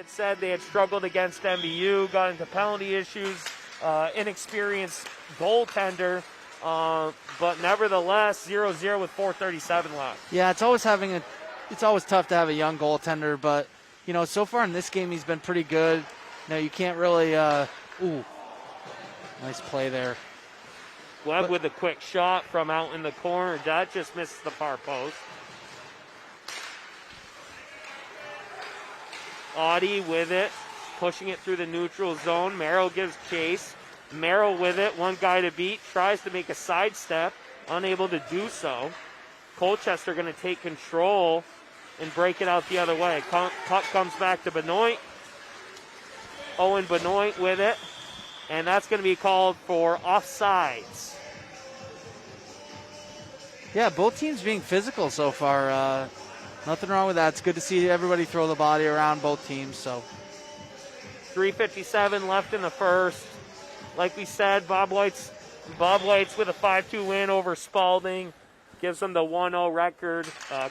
had said they had struggled against MVU, got into penalty issues, inexperienced goaltender, but nevertheless 0-0 with 4:37 left. Yeah, it's always tough to have a young goaltender, but so far in this game he's been pretty good. You can't really. Nice play there. Webb with a quick shot from out in the corner. That just misses the far post. Audie with it, pushing it through the neutral zone. Merrill gives chase. Merrill with it, one guy to beat, tries to make a sidestep, unable to do so. Colchester going to take control and break it out the other way. Puck comes back to Benoit. Owen Benoit with it, and that's going to be called for offsides. Yeah, both teams being physical so far. Nothing wrong with that. It's good to see everybody throw the body around, both teams. So 3:57 left in the first. Like we said, Bobwhites with a 5-2 win over Spalding. Gives them the 1-0 record.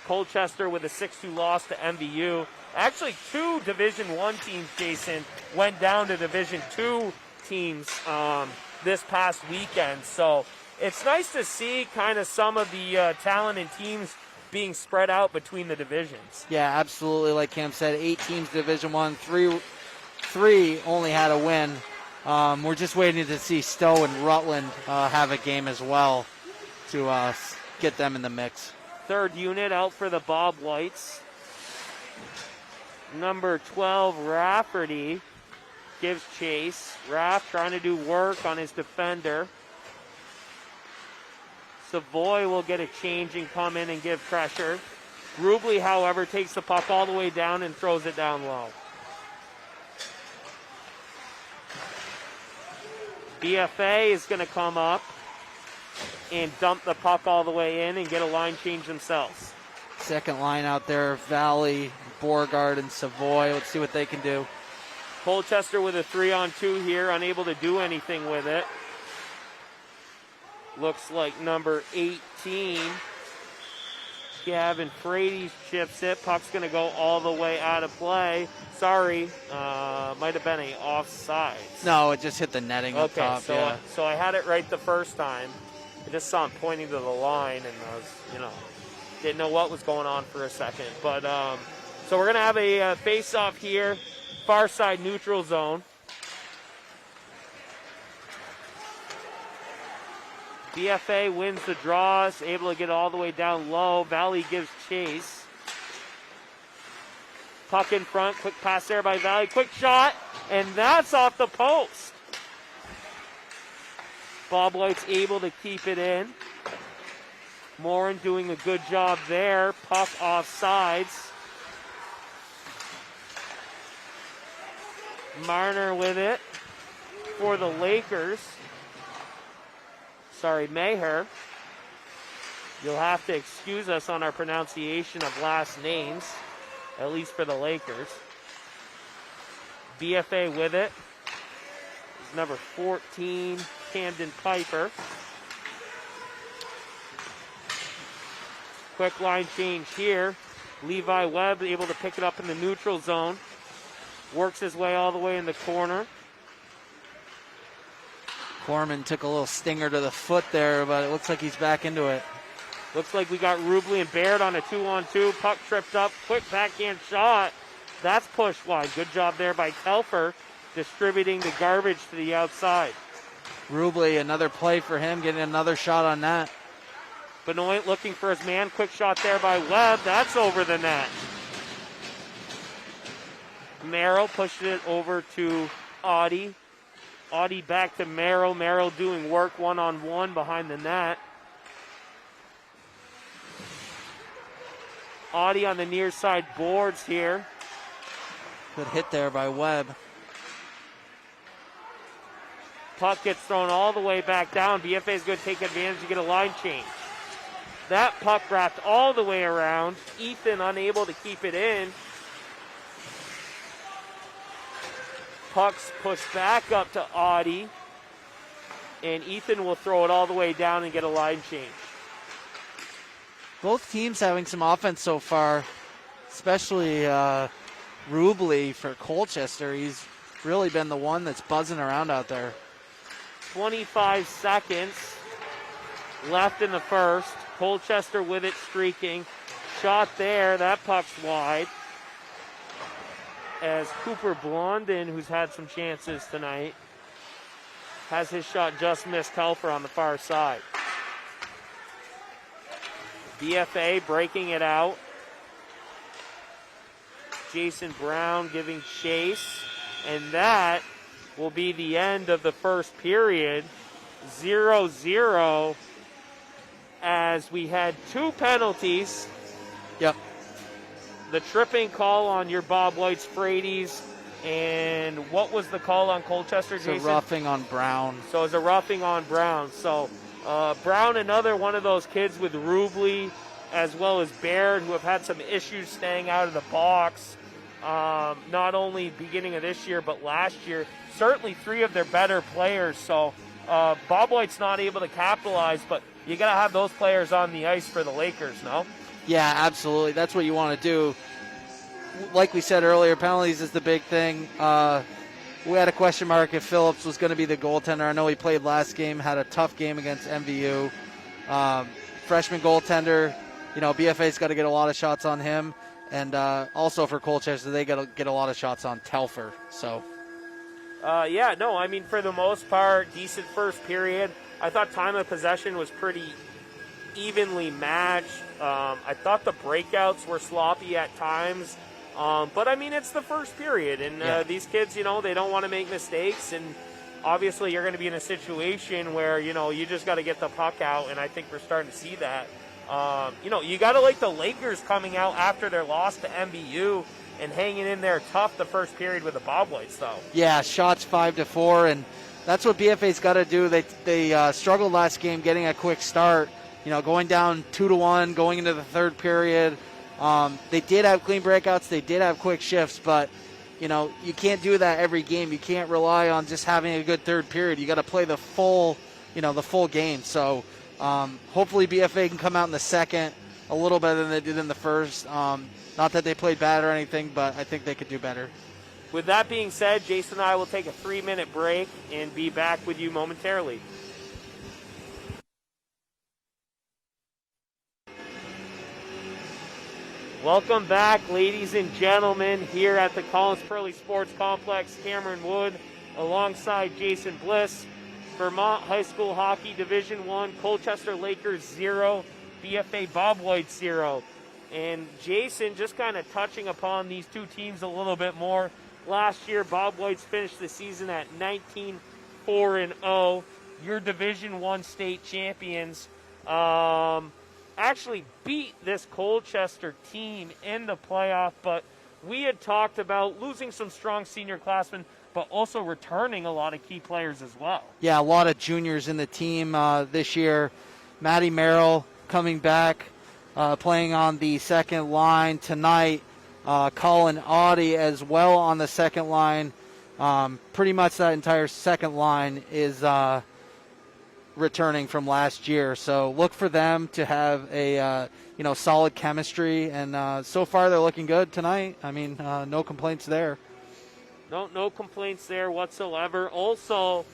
Colchester with a 6-2 loss to MVU. Actually, 2 Division I teams, Jason, went down to Division II teams this past weekend. So it's nice to see kind of some of the talent and teams being spread out between the divisions. Yeah, absolutely. Like Cam said, 8 teams Division I, three only had a win. We're just waiting to see Stowe and Rutland have a game as well to get them in the mix. Third unit out for the Bobwhites. Number 12, Rafferty, gives chase. Raff trying to do work on his defender. Savoy will get a change and come in and give pressure. Rubley, however, takes the puck all the way down and throws it down low. BFA is going to come up and dump the puck all the way in and get a line change themselves. Second line out there, Valley, Beauregard, and Savoy. Let's see what they can do. Colchester with a 3-on-2 here, unable to do anything with it. Looks like number 18, Gavin Frady's chips it. Puck's going to go all the way out of play. Sorry, might have been a offside. No, it just hit the netting up top. So I had it right the first time. I just saw him pointing to the line, and I was, didn't know what was going on for a second. But so we're going to have a face-off here, far side neutral zone. BFA wins the draws, able to get all the way down low. Valley gives chase. Puck in front, quick pass there by Valley, quick shot, and that's off the post. Bobwhite's able to keep it in. Morin doing a good job there. Puck off sides. Marner with it for the Lakers. Sorry, Maher. You'll have to excuse us on our pronunciation of last names, at least for the Lakers. BFA with it. Number 14, Camden Piper. Quick line change here. Levi Webb able to pick it up in the neutral zone. Works his way all the way in the corner. Corman took a little stinger to the foot there, but it looks like he's back into it. Looks like we got Rubley and Baird on a 2-on-2. Puck tripped up. Quick backhand shot. That's pushed wide. Good job there by Telfer, distributing the garbage to the outside. Rubley, another play for him, getting another shot on that. Benoit looking for his man. Quick shot there by Webb. That's over the net. Merrill pushed it over to Audie. Audie back to Merrill. Merrill doing work one-on-one behind the net. Audie on the near side boards here. Good hit there by Webb. Puck gets thrown all the way back down. BFA is going to take advantage to get a line change. That puck wrapped all the way around. Ethan unable to keep it in. Puck's pushed back up to Audie. And Ethan will throw it all the way down and get a line change. Both teams having some offense so far, especially Rubley for Colchester. He's really been the one that's buzzing around out there. 25 seconds left in the first. Colchester with it streaking. Shot there. That puck's wide. As Cooper Blondin, who's had some chances tonight, has his shot just missed Telfer on the far side. BFA breaking it out. Jason Brown giving chase. And that will be the end of the first period. 0-0 as we had two penalties. Yep. The tripping call on your Bobwhites Fradies, and what was the call on Colchester, Jason? It's a roughing on Brown. So it was a roughing on Brown. So Brown, another one of those kids with Rubley, as well as Baird, who have had some issues staying out of the box, not only beginning of this year, but last year. Certainly three of their better players. So Bobwhite's not able to capitalize, but you got to have those players on the ice for the Lakers, no? Yeah, absolutely. That's what you want to do. Like we said earlier, penalties is the big thing. We had a question mark if Phillips was going to be the goaltender. I know he played last game, had a tough game against MVU. Freshman goaltender, BFA's got to get a lot of shots on him. And also for Colchester, they got to get a lot of shots on Telfer. So, for the most part, decent first period. I thought time of possession was pretty evenly matched. I thought the breakouts were sloppy at times. But it's the first period, and these kids, they don't want to make mistakes, and obviously you're going to be in a situation where, you just got to get the puck out, and I think we're starting to see that. You got to like the Lakers coming out after their loss to MBU and hanging in there tough the first period with the Bobwhites, though. Yeah, shots 5-4, and that's what BFA's got to do. They struggled last game getting a quick start, going down 2-1, going into the third period. They did have clean breakouts. They did have quick shifts, but, you can't do that every game. You can't rely on just having a good third period. You got to play the full game. So hopefully BFA can come out in the second a little better than they did in the first. Not that they played bad or anything, but I think they could do better. With that being said, Jason and I will take a 3-minute break and be back with you momentarily. Welcome back, ladies and gentlemen, here at the Collins Pearly Sports Complex, Cameron Wood, alongside Jason Bliss. Vermont High School Hockey Division I, Colchester Lakers 0, BFA Bobwhites 0. And Jason, just kind of touching upon these two teams a little bit more. Last year, Bobwhites finished the season at 19-4-0. Your Division I state champions. Actually beat this Colchester team in the playoff, but we had talked about losing some strong senior classmen, but also returning a lot of key players as well. Yeah, a lot of juniors in the team this year. Matty Merrill coming back, playing on the second line tonight. Colin Audie as well on the second line. Pretty much that entire second line is returning from last year, so look for them to have a solid chemistry, and so far they're looking good tonight. No complaints there. No complaints there whatsoever. Also,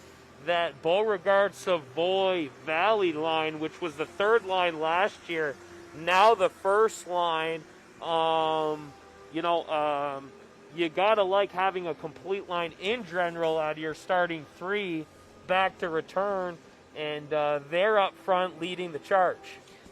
that Beauregard Savoy Valley line, which was the third line last year, now the first line. You gotta like having a complete line in general out of your starting three back to return. And they're up front leading the charge.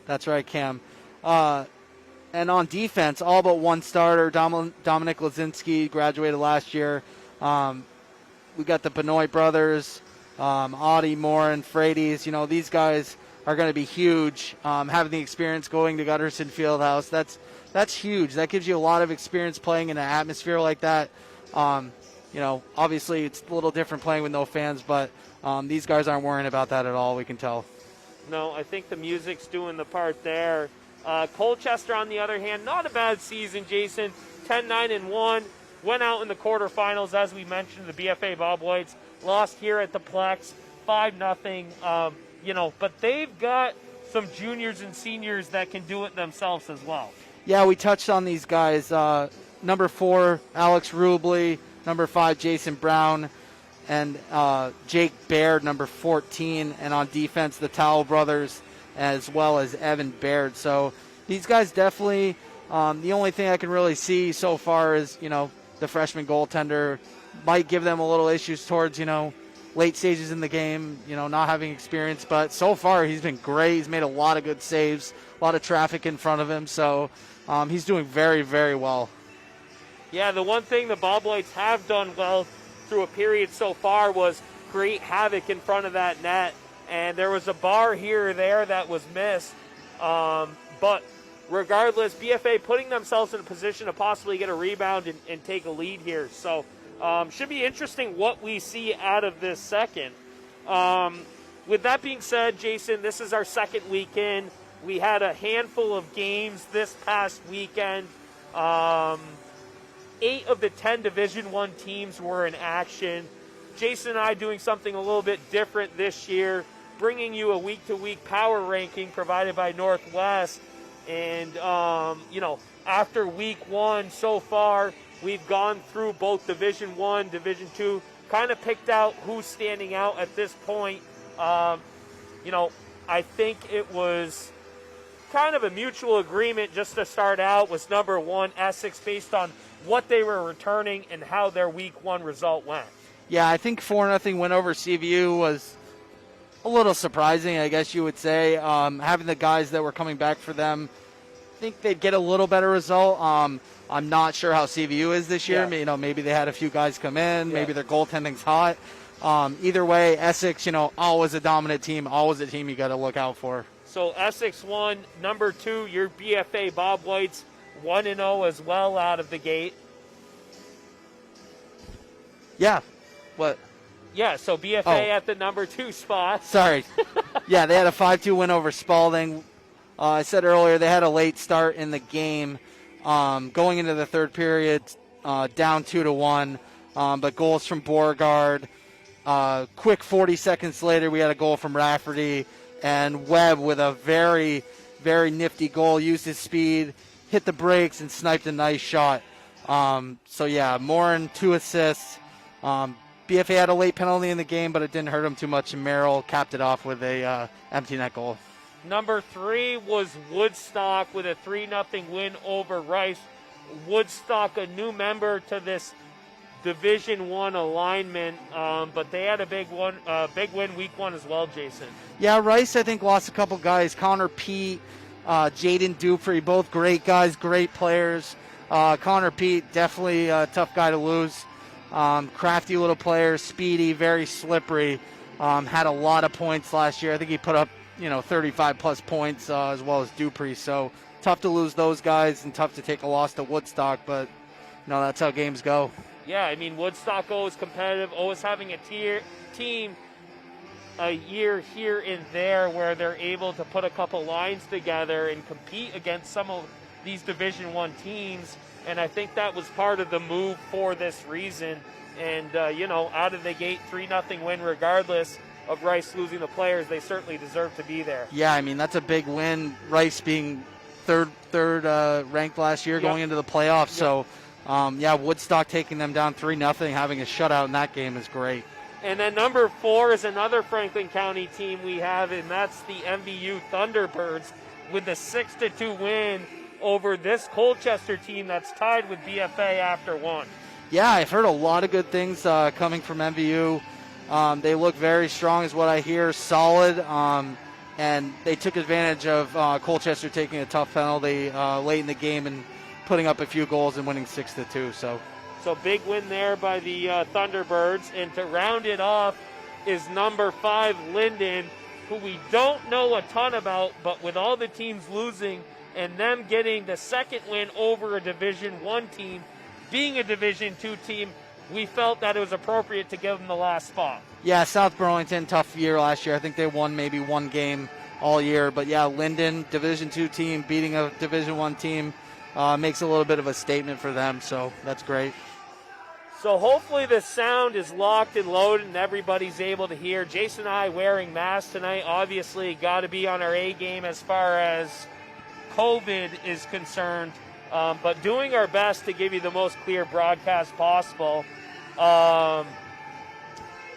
That's right, Cam. And on defense, all but one starter, Dominic Lazinski, graduated last year. We got the Benoit brothers, Audie, Moore, and Frades. These guys are going to be huge. Having the experience going to Gutterson Fieldhouse, that's huge. That gives you a lot of experience playing in an atmosphere like that. Obviously it's a little different playing with no fans, but these guys aren't worrying about that at all, we can tell. No, I think the music's doing the part there. Colchester, on the other hand, not a bad season, Jason. 10-9-1, went out in the quarterfinals, as we mentioned, the BFA Bobwhites. Lost here at the Plex, 5-0. But they've got some juniors and seniors that can do it themselves as well. Yeah, we touched on these guys. number 4, Alex Rubley, number 5, Jason Brown, and Jake Baird, number 14. And on defense, the Towel brothers, as well as Evan Baird. So these guys definitely, the only thing I can really see so far is, the freshman goaltender might give them a little issues towards, late stages in the game, not having experience. But so far, he's been great. He's made a lot of good saves, a lot of traffic in front of him. So he's doing very, very well. Yeah, the one thing the Bobwhites have done well through a period so far was create havoc in front of that net. And there was a bar here or there that was missed. But regardless, BFA putting themselves in a position to possibly get a rebound and take a lead here. So should be interesting what we see out of this second. With that being said, Jason, this is our second weekend. We had a handful of games this past weekend. 8 of the 10 Division I teams were in action. Jason and I doing something a little bit different this year, bringing you a week-to-week power ranking provided by Northwest. And, after week 1 so far, we've gone through both Division I, Division II, kind of picked out who's standing out at this point. I think it was kind of a mutual agreement just to start out was number 1, Essex, based on what they were returning and how their week 1 result went. Yeah, I think 4-0 win over CVU was a little surprising, I guess you would say. Having the guys that were coming back for them, I think they'd get a little better result. I'm not sure how CVU is this year. Yeah. Maybe they had a few guys come in. Yeah. Maybe their goaltending's hot. Either way, Essex, always a dominant team, always a team you got to look out for. So Essex won. Number 2, your BFA Bobwhites, 1-0 as well out of the gate. Yeah. What? Yeah, so BFA at the number 2 spot. Sorry. Yeah, they had a 5-2 win over Spalding. I said earlier they had a late start in the game. Going into the third period, down 2-1. But goals from Beauregard. Quick 40 seconds later, we had a goal from Rafferty. And Webb with a very, very nifty goal, used his speed, hit the brakes, and sniped a nice shot. Morin, 2 assists. BFA had a late penalty in the game, but it didn't hurt him too much, and Merrill capped it off with a empty net goal. Number 3 was Woodstock with a 3-0 win over Rice. Woodstock, a new member to this Division I alignment, but they had a big win week 1 as well, Jason. Yeah, Rice, I think, lost a couple guys. Connor Pete, Jaden Dupree, both great guys, great players. Connor Pete, definitely a tough guy to lose. Crafty little player, speedy, very slippery. Had a lot of points last year. I think he put up, 35-plus points as well as Dupree. So tough to lose those guys and tough to take a loss to Woodstock, but, that's how games go. Yeah, Woodstock always competitive, always having a team a year here and there where they're able to put a couple lines together and compete against some of these Division I teams. And I think that was part of the move for this reason. And, out of the gate, 3-0 win regardless of Rice losing the players. They certainly deserve to be there. Yeah, that's a big win. Rice being third ranked last year, going into the playoffs. Yep. So, Woodstock taking them down 3-0, having a shutout in that game is great. And then number 4 is another Franklin County team we have, and that's the MVU Thunderbirds with a 6-2 win over this Colchester team that's tied with BFA after 1. Yeah, I've heard a lot of good things coming from MVU. They look very strong is what I hear, solid, and they took advantage of Colchester taking a tough penalty late in the game and putting up a few goals and winning 6-2. So big win there by the Thunderbirds. And to round it off is number 5, Linden, who we don't know a ton about, but with all the teams losing and them getting the second win over a Division I team, being a Division II team, we felt that it was appropriate to give them the last spot. Yeah, South Burlington, tough year last year. I think they won maybe one game all year. But, yeah, Linden, Division II team, beating a Division I team makes a little bit of a statement for them, so that's great. So hopefully the sound is locked and loaded and everybody's able to hear. Jason and I wearing masks tonight. Obviously got to be on our A game as far as COVID is concerned. but doing our best to give you the most clear broadcast possible.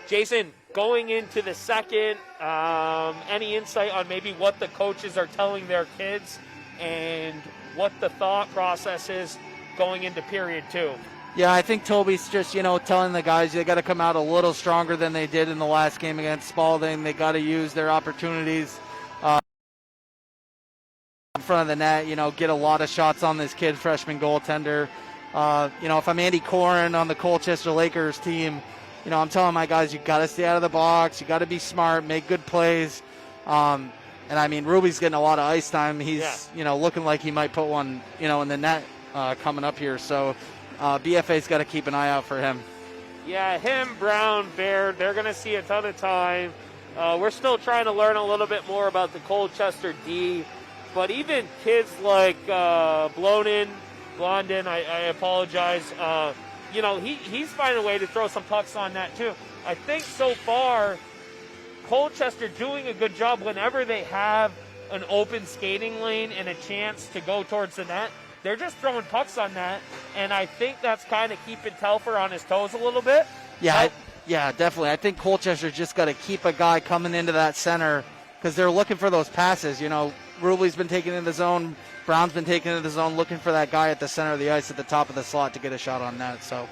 Jason, going into the second, any insight on maybe what the coaches are telling their kids and what the thought process is going into period 2? Yeah, I think Toby's just, telling the guys they got to come out a little stronger than they did in the last game against Spalding. They got to use their opportunities in front of the net, get a lot of shots on this kid, freshman goaltender. If I'm Andy Corrin on the Colchester Lakers team, I'm telling my guys, you got to stay out of the box. You got to be smart, make good plays. And I mean, Ruby's getting a lot of ice time. He's, looking like he might put one, in the net coming up here. So BFA's got to keep an eye out for him. Yeah, him, Brown, Baird, they're going to see a ton of time. We're still trying to learn a little bit more about the Colchester D. But even kids like Blondin, I apologize, he's finding a way to throw some pucks on that too. I think so far, Colchester doing a good job whenever they have an open skating lane and a chance to go towards the net. They're just throwing pucks on that, and I think that's kind of keeping Telfer on his toes a little bit. Yeah, definitely. I think Colchester's just got to keep a guy coming into that center because they're looking for those passes. Rubley's been taken into the zone. Brown's been taken into the zone, looking for that guy at the center of the ice at the top of the slot to get a shot on net. So,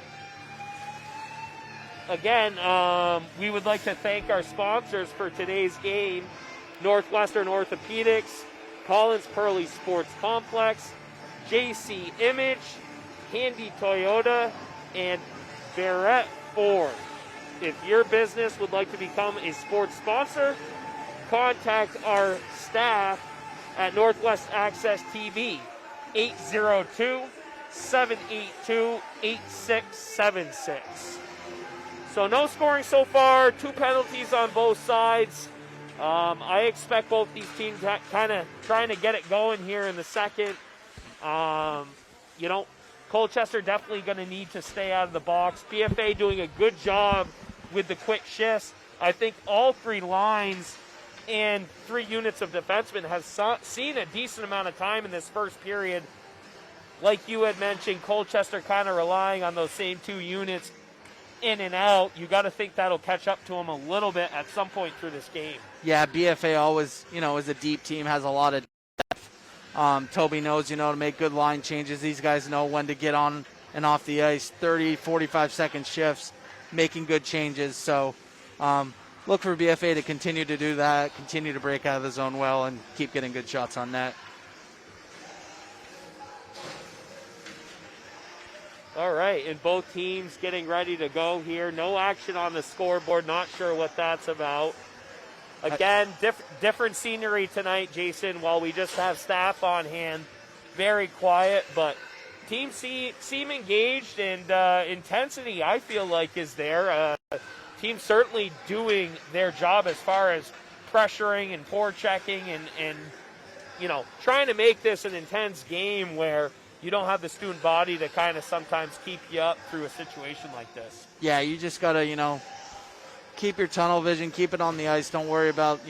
again, we would like to thank our sponsors for today's game: Northwestern Orthopedics, Collins Pearly Sports Complex, JC Image, Handy Toyota, and Barrett Ford. If your business would like to become a sports sponsor, contact our staff at Northwest Access TV, 802-782-8676. So no scoring so far, 2 penalties on both sides. I expect both these teams kind of trying to get it going here in the second. Colchester definitely going to need to stay out of the box. BFA doing a good job with the quick shifts. I think all 3 lines and 3 units of defensemen have seen a decent amount of time in this first period. Like you had mentioned, Colchester kind of relying on those same 2 units in and out. You got to think that'll catch up to them a little bit at some point through this game. Yeah, BFA always, is a deep team, has a lot of depth. Toby knows, to make good line changes. These guys know when to get on and off the ice, 30, 45-second shifts, making good changes. So, look for BFA to continue to do that, continue to break out of the zone well, and keep getting good shots on net. All right, and both teams getting ready to go here. No action on the scoreboard. Not sure what that's about. Again, different scenery tonight, Jason, while we just have staff on hand. Very quiet, but teams seem engaged, and intensity, I feel like, is there. Team certainly doing their job as far as pressuring and forechecking and trying to make this an intense game where you don't have the student body to kind of sometimes keep you up through a situation like this. Yeah, you just got to, keep your tunnel vision, keep it on the ice. Don't worry about,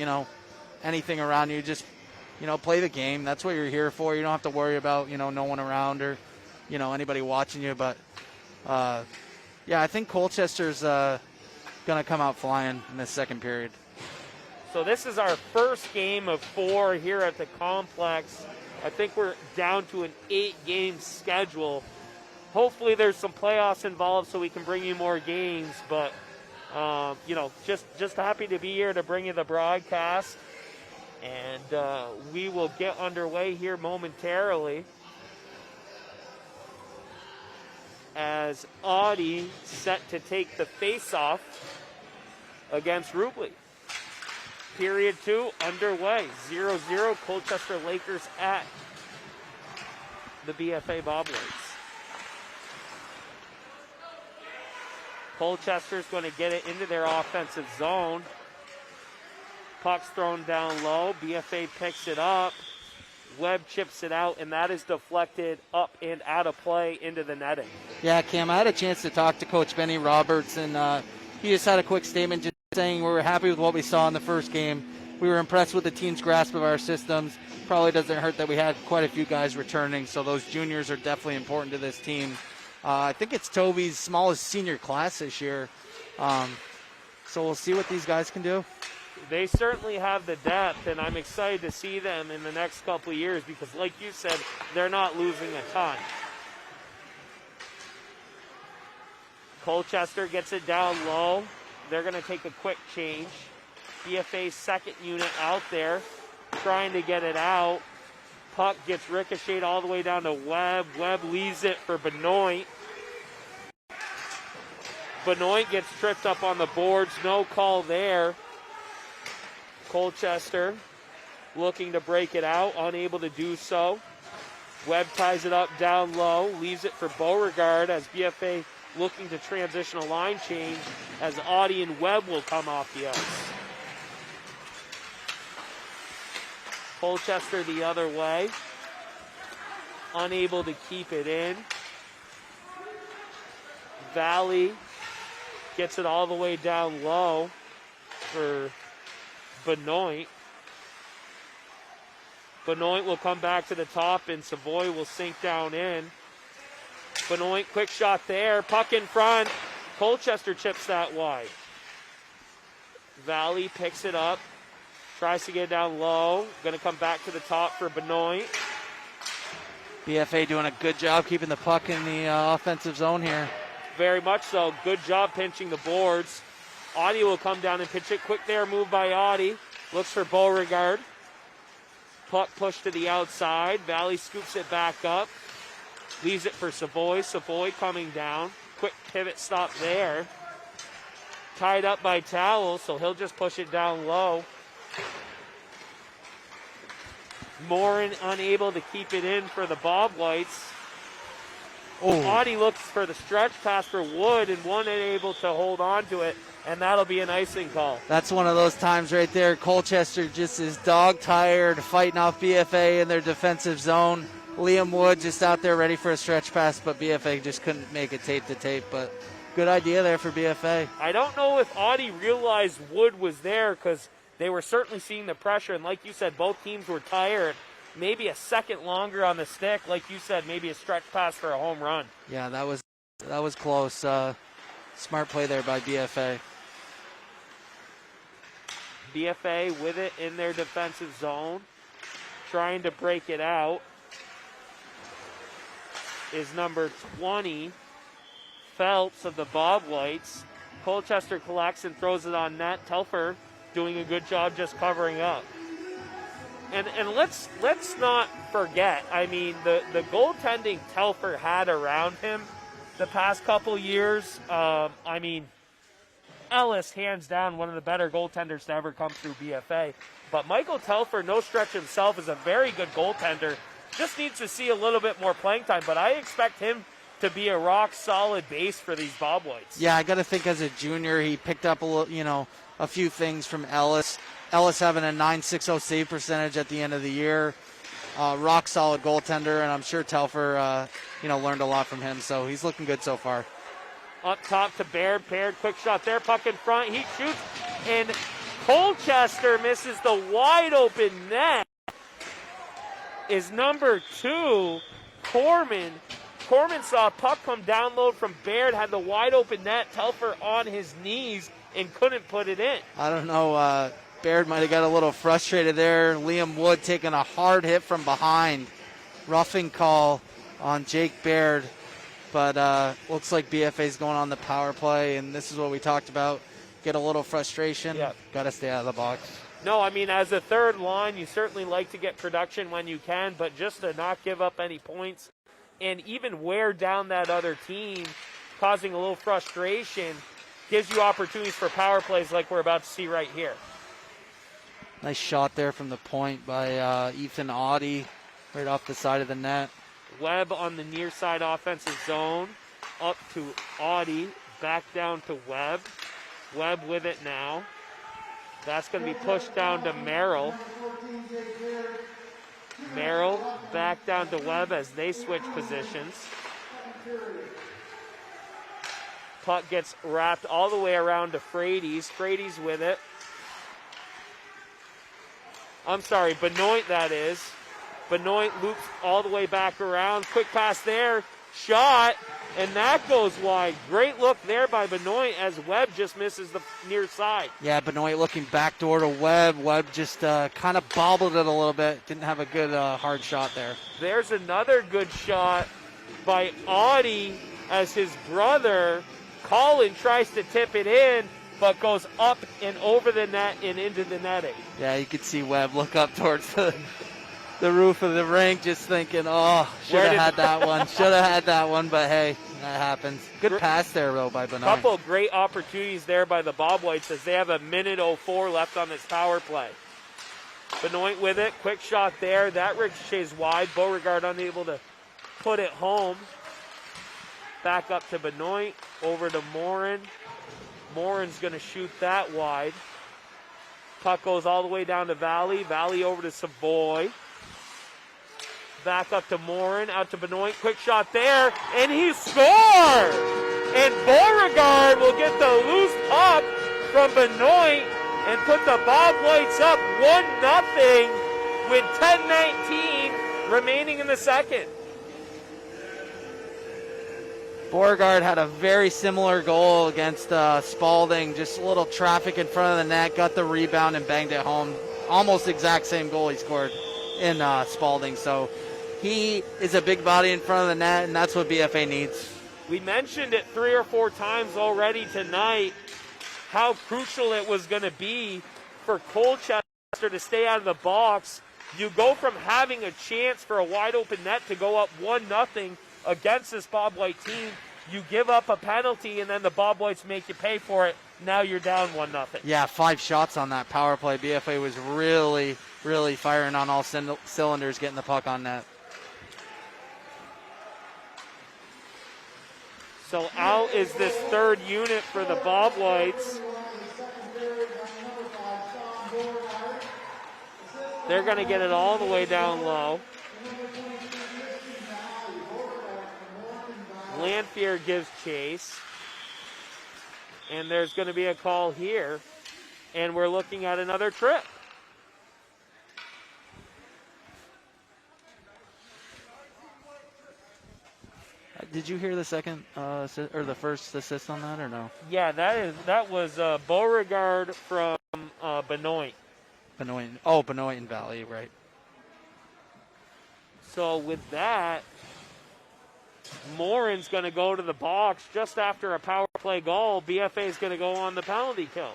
anything around you. Just, play the game. That's what you're here for. You don't have to worry about, no one around or, anybody watching you. But, I think Colchester's going to come out flying in this second period. So this is our first game of 4 here at the complex. I think we're down to an 8-game schedule. Hopefully there's some playoffs involved so we can bring you more games. But, just happy to be here to bring you the broadcast. And we will get underway here momentarily as Audi set to take the face-off against Rubley. Period 2 underway. 0-0 Colchester Lakers at the BFA Bobwhites. Colchester's going to get it into their offensive zone. Puck's thrown down low. BFA picks it up. Webb chips it out, and that is deflected up and out of play into the netting. Yeah, Cam, I had a chance to talk to Coach Benny Roberts, and he just had a quick statement just saying we're happy with what we saw in the first game. we were impressed with the team's grasp of our systems. Probably doesn't hurt that we had quite a few guys returning, so those juniors are definitely important to this team. I think it's Toby's smallest senior class this year, so we'll see what these guys can do. They certainly have the depth, and I'm excited to see them in the next couple of years because, like you said, they're not losing a ton. Colchester gets it down low. They're going to take a quick change. BFA's second unit out there trying to get it out. Puck gets ricocheted all the way down to Webb. Webb leaves it for Benoit. Benoit gets tripped up on the boards. No call there. Colchester looking to break it out, unable to do so. Webb ties it up down low, leaves it for Beauregard as BFA looking to transition a line change as Audie and Webb will come off the ice. Colchester the other way, unable to keep it in. Valley gets it all the way down low for Benoit. Benoit will come back to the top and Savoy will sink down in. Benoit, quick shot there, puck in front. Colchester chips that wide. Valley picks it up, tries to get it down low. Going to come back to the top for Benoit. BFA doing a good job keeping the puck in the offensive zone here. Very much so. Good job pinching the boards. Audie will come down and pitch it. Quick there, move by Audie. Looks for Beauregard. Puck pushed to the outside. Valley scoops it back up. Leaves it for Savoy. Savoy coming down. Quick pivot stop there. Tied up by Towel, so he'll just push it down low. Morin unable to keep it in for the Bobwhites. Audie looks for the stretch pass for Wood, and Wood unable to hold on to it, and that'll be an icing call. That's one of those times right there. Colchester just is dog-tired, fighting off BFA in their defensive zone. Liam Wood just out there ready for a stretch pass, but BFA just couldn't make it tape to tape. But good idea there for BFA. I don't know if Audie realized Wood was there because they were certainly seeing the pressure. And like you said, both teams were tired. Maybe a second longer on the stick. Like you said, maybe a stretch pass for a home run. Yeah, that was close. Smart play there by BFA. BFA with it in their defensive zone. Trying to break it out is number 20, Phelps of the Bobwhites. Colchester collects and throws it on net. Telfer doing a good job just covering up. And let's not forget, I mean, the goaltending Telfer had around him the past couple years. I mean, Ellis, hands down, one of the better goaltenders to ever come through BFA. But Michael Telfer, no stretch himself, is a very good goaltender. Just needs to see a little bit more playing time, but I expect him to be a rock-solid base for these Bobwhites. Yeah, I got to think as a junior, he picked up a few things from Ellis. Ellis having a .960 save percentage at the end of the year. Rock-solid goaltender, and I'm sure Telfer, learned a lot from him, so he's looking good so far. Up top to Baird. Baird, quick shot there, puck in front. He shoots, and Colchester misses the wide-open net. Is number 2, Corman. Corman saw a puck come download from Baird, had the wide-open net. Telfer on his knees and couldn't put it in. I don't know. Baird might have got a little frustrated there. Liam Wood taking a hard hit from behind. Roughing call on Jake Baird. But looks like BFA's going on the power play, and this is what we talked about. Get a little frustration. Yep. Got to stay out of the box. No, I mean, as a third line, you certainly like to get production when you can, but just to not give up any points and even wear down that other team, causing a little frustration, gives you opportunities for power plays like we're about to see right here. Nice shot there from the point by Ethan Audie, right off the side of the net. Webb on the near side offensive zone, up to Audie, back down to Webb. Webb with it now. That's going to be pushed down to Merrill. Merrill back down to Webb as they switch positions. Puck gets wrapped all the way around to Frady's. Frady's with it. I'm sorry, Benoit that is. Benoit loops all the way back around. Quick pass there. Shot. And that goes wide. Great look there by Benoit as Webb just misses the near side. Yeah, Benoit looking backdoor to Webb. Webb just kind of bobbled it a little bit. Didn't have a good hard shot there. There's another good shot by Audie as his brother, Colin, tries to tip it in, but goes up and over the net and into the netting. Yeah, you could see Webb look up towards the roof of the rink just thinking, oh, should have had that one. Should have had that one, but hey, that happens. Good pass there, though, by Benoit. Couple of great opportunities there by the Bobwhites as they have a minute 04 left on this power play. Benoit with it. Quick shot there. That ricochets wide. Beauregard unable to put it home. Back up to Benoit. Over to Morin. Morin's going to shoot that wide. Puck goes all the way down to Valley. Valley over to Savoy. Back up to Morin, out to Benoit. Quick shot there, and he scores! And Beauregard will get the loose puck from Benoit and put the Bobwhites up 1-0 with 10:19 remaining in the second. Beauregard had a very similar goal against Spalding. Just a little traffic in front of the net, got the rebound and banged it home. Almost exact same goal he scored in Spalding. So he is a big body in front of the net, and that's what BFA needs. We mentioned it 3 or 4 times already tonight, how crucial it was going to be for Colchester to stay out of the box. You go from having a chance for a wide open net to go up 1-0 against this Bobwhite team. You give up a penalty, and then the Bobwhites make you pay for it. Now you're down 1-0. Yeah, 5 shots on that power play. BFA was really, really firing on all cylinders, getting the puck on net. So out is this third unit for the Bobwhites. They're going to get it all the way down low. Lanphier gives chase. And there's going to be a call here. And we're looking at another trip. Did you hear the second or the first assist on that or no? Yeah, that was Beauregard from Benoit. Benoit and Valley, right. So with that, Morin's going to go to the box just after a power play goal. BFA is going to go on the penalty kill.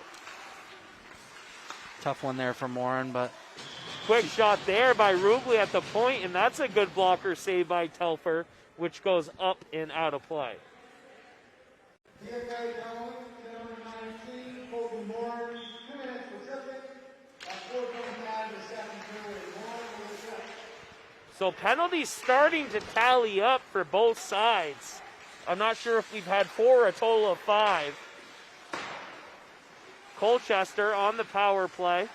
Tough one there for Morin, but quick shot there by Rubley at the point, and that's a good blocker save by Telfer, which goes up and out of play. So penalties starting to tally up for both sides. I'm not sure if we've had 4 or a total of 5. Colchester on the power play.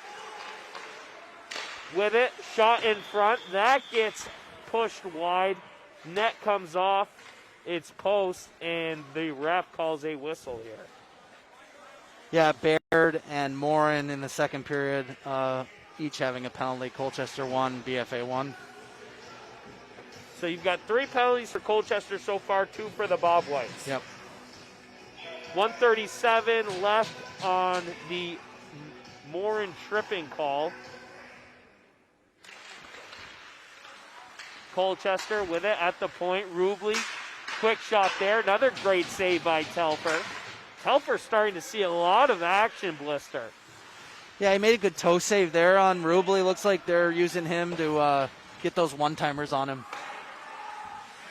With it, shot in front. That gets pushed wide. Net comes off its post, and the ref calls a whistle here. Yeah, Baird and Morin in the second period, each having a penalty. Colchester 1, BFA 1. So you've got 3 penalties for Colchester so far, 2 for the Bobwhites. Yep. 1:37 left on the Morin tripping call. Colchester with it at the point. Rubley, quick shot there. Another great save by Telfer. Telfer starting to see a lot of action, Blister. Yeah, he made a good toe save there on Rubley. Looks like they're using him to get those one-timers on him.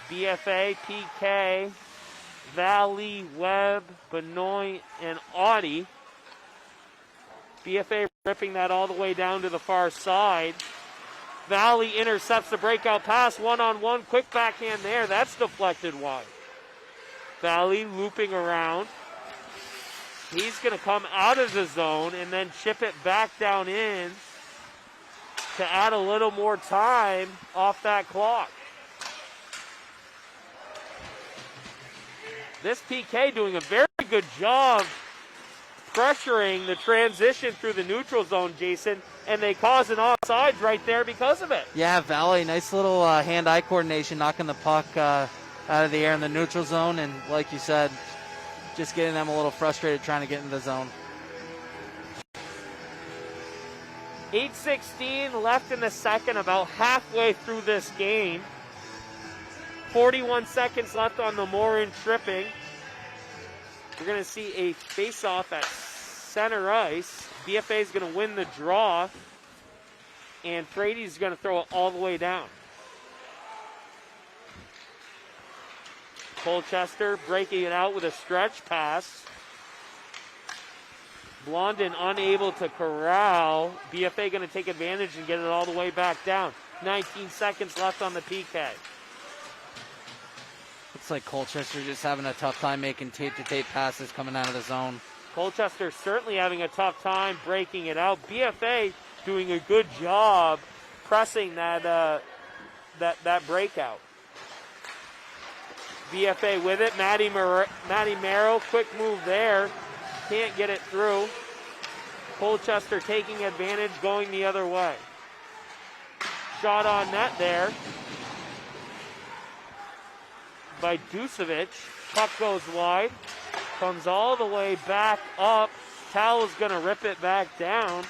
BFA, PK, Valley, Webb, Benoit, and Audie. BFA ripping that all the way down to the far side. Valley intercepts the breakout pass, one-on-one, quick backhand there. That's deflected wide. Valley looping around. He's going to come out of the zone and then chip it back down in to add a little more time off that clock. This PK doing a very good job pressuring the transition through the neutral zone, Jason. and they cause an offsides right there because of it. Yeah, Valley, nice little hand-eye coordination, knocking the puck out of the air in the neutral zone, and like you said, just getting them a little frustrated trying to get in the zone. 8:16 left in the second, about halfway through this game. 41 seconds left on the Morin tripping. We're going to see a face-off at center ice. BFA is going to win the draw, and Frady's going to throw it all the way down. Colchester breaking it out with a stretch pass. Blondin unable to corral. BFA going to take advantage and get it all the way back down. 19 seconds left on the PK. Looks like Colchester just having a tough time making tape-to-tape passes coming out of the zone. Colchester certainly having a tough time breaking it out. BFA doing a good job pressing that breakout. BFA with it. Matty Merrill, quick move there. Can't get it through. Colchester taking advantage, going the other way. Shot on net there by Dusevic. Puck goes wide. Comes all the way back up. Towel's going to rip it back down.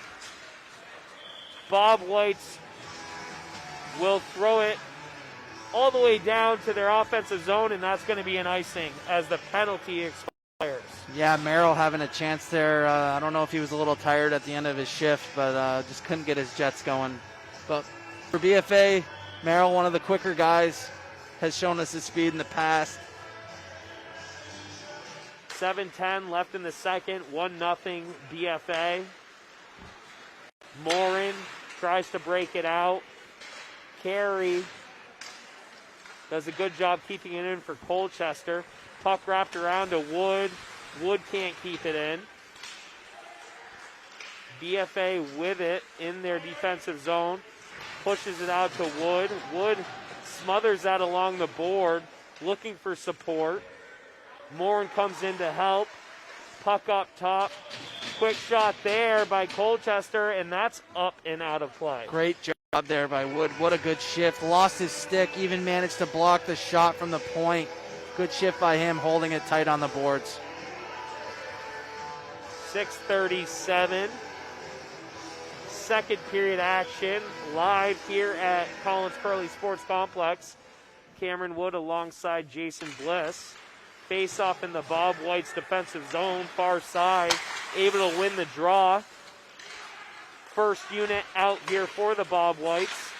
Bobwhites will throw it all the way down to their offensive zone, and that's going to be an icing as the penalty expires. Yeah, Merrill having a chance there. I don't know if he was a little tired at the end of his shift, but just couldn't get his jets going. But for BFA, Merrill, one of the quicker guys, has shown us his speed in the past. 7:10 left in the second, 1-0 BFA. Morin tries to break it out. Carey does a good job keeping it in for Colchester. Puck wrapped around to Wood. Wood can't keep it in. BFA with it in their defensive zone. Pushes it out to Wood. Wood smothers that along the board, looking for support. Morin comes in to help. Puck up top. Quick shot there by Colchester, and that's up and out of play. Great job there by Wood. What a good shift. Lost his stick, even managed to block the shot from the point. Good shift by him, holding it tight on the boards. 6:37. Second period action live here at Collins Curley Sports Complex. Cameron Wood alongside Jason Bliss. Face off in the Bobwhites defensive zone, far side, able to win the draw. First unit out here for the Bobwhites.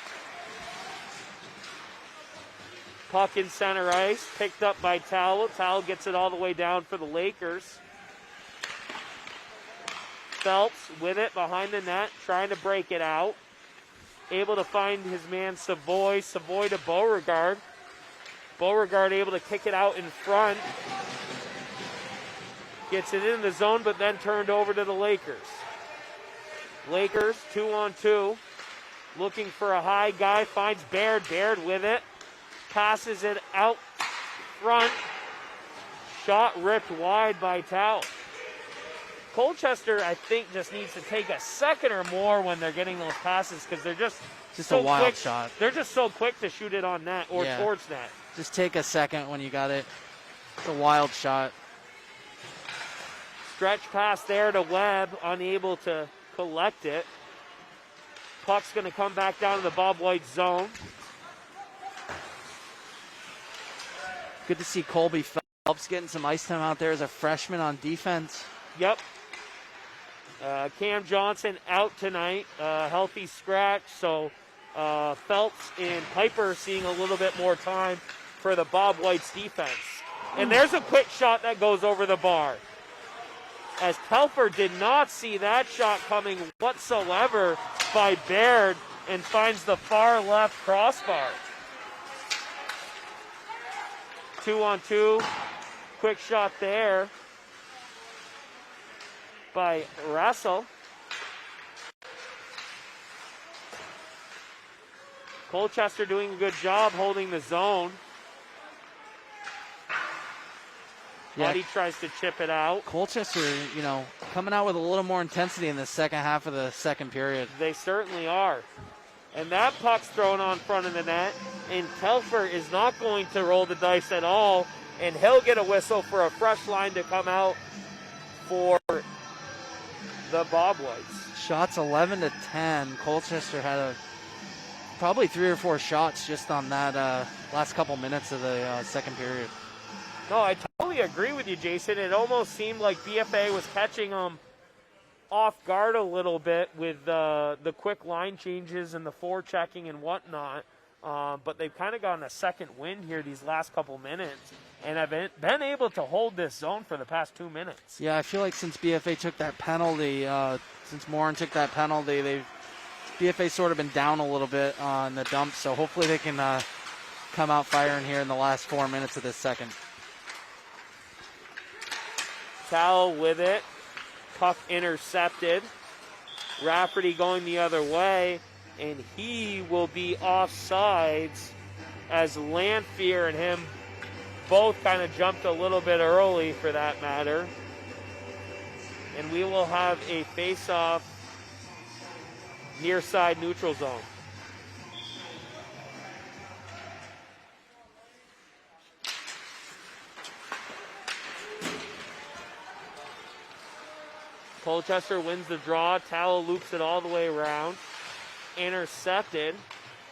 Puck in center ice, picked up by Towel. Towel gets it all the way down for the Lakers. Phelps with it behind the net, trying to break it out. Able to find his man Savoy. Savoy to Beauregard. Beauregard able to kick it out in front. Gets it in the zone, but then turned over to the Lakers. Lakers 2-on-2. Looking for a high guy. Finds Baird. Baird with it. Passes it out front. Shot ripped wide by Towel. Colchester, I think, just needs to take a second or more when they're getting those passes because they're just so a wild quick. shot. They're just so quick to shoot it on net or towards net. Just take a second when you got it. It's a wild shot. Stretch pass there to Webb, unable to collect it. Puck's going to come back down to the Bobwhite zone. Good to see Colby Phelps getting some ice time out there as a freshman on defense. Yep. Cam Johnson out tonight, healthy scratch, so Phelps and Piper seeing a little bit more time for the Bobwhites defense. And there's a quick shot that goes over the bar. As Telfer did not see that shot coming whatsoever by Baird and finds the far left crossbar. 2-on-2, quick shot there by Russell. Colchester doing a good job holding the zone. Yeah. Audie tries to chip it out. Colchester, coming out with a little more intensity in the second half of the second period. They certainly are. And that puck's thrown on front of the net, and Telfer is not going to roll the dice at all, and he'll get a whistle for a fresh line to come out for the Bobwhites. Shots 11 to 10. Colchester had probably 3 or 4 shots just on that last couple minutes of the second period. No, I totally agree with you, Jason. It almost seemed like BFA was catching them off guard a little bit with the quick line changes and the forechecking and whatnot. But they've kind of gotten a second wind here these last couple minutes and have been able to hold this zone for the past 2 minutes. Yeah, I feel like since BFA took that penalty, since Morin took that penalty, BFA sort of been down a little bit on the dump, so hopefully they can come out firing here in the last 4 minutes of this second. Towel with it. Puck intercepted. Rafferty going the other way, and he will be offsides as Lanphier and him both kind of jumped a little bit early for that matter. And we will have a face-off near side neutral zone. Colchester wins the draw. Tallow loops it all the way around. Intercepted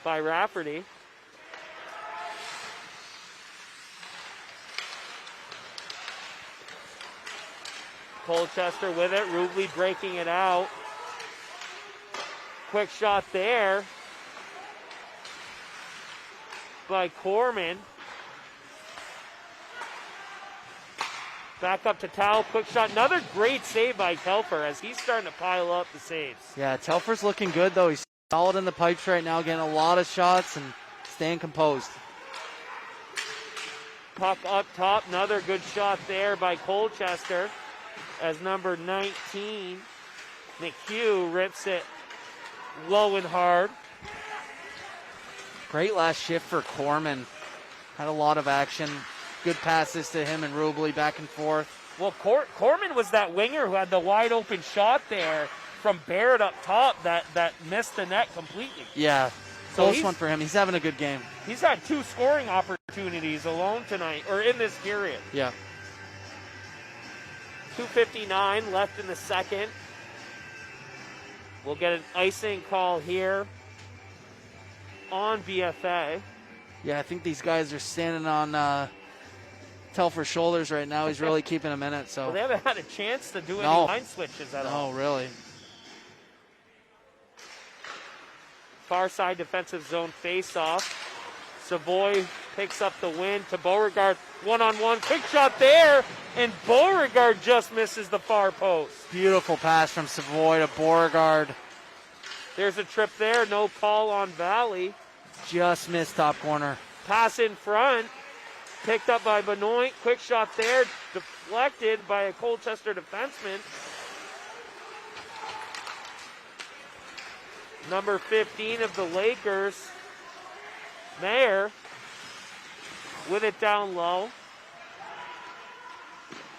by Rafferty. Colchester with it. Rubley breaking it out. Quick shot there by Corman. Back up to Towel, quick shot. Another great save by Telfer as he's starting to pile up the saves. Yeah, Telfer's looking good, though. He's solid in the pipes right now, getting a lot of shots and staying composed. Puck up top, another good shot there by Colchester as number 19, McHugh, rips it low and hard. Great last shift for Corman. Had a lot of action. Good passes to him and Rubley back and forth. Well, Corman was that winger who had the wide open shot there from Barrett up top that missed the net completely. Yeah, So close one for him. He's having a good game. He's had 2 scoring opportunities alone tonight, or in this period. Yeah. 2:59 left in the second. We'll get an icing call here on BFA. Yeah, I think these guys are standing on Telfer's shoulders right now. He's really keeping him in it. So Well, they haven't had a chance to do any No. line switches at all. No, really. Far side defensive zone face-off. Savoy picks up the win to Beauregard. One-on-one, quick shot there, and Beauregard just misses the far post. Beautiful pass from Savoy to Beauregard. There's a trip there, no call on Valley. Just missed top corner. Pass in front, picked up by Benoit. Quick shot there, deflected by a Colchester defenseman. Number 15 of the Lakers, Mayer, with it down low.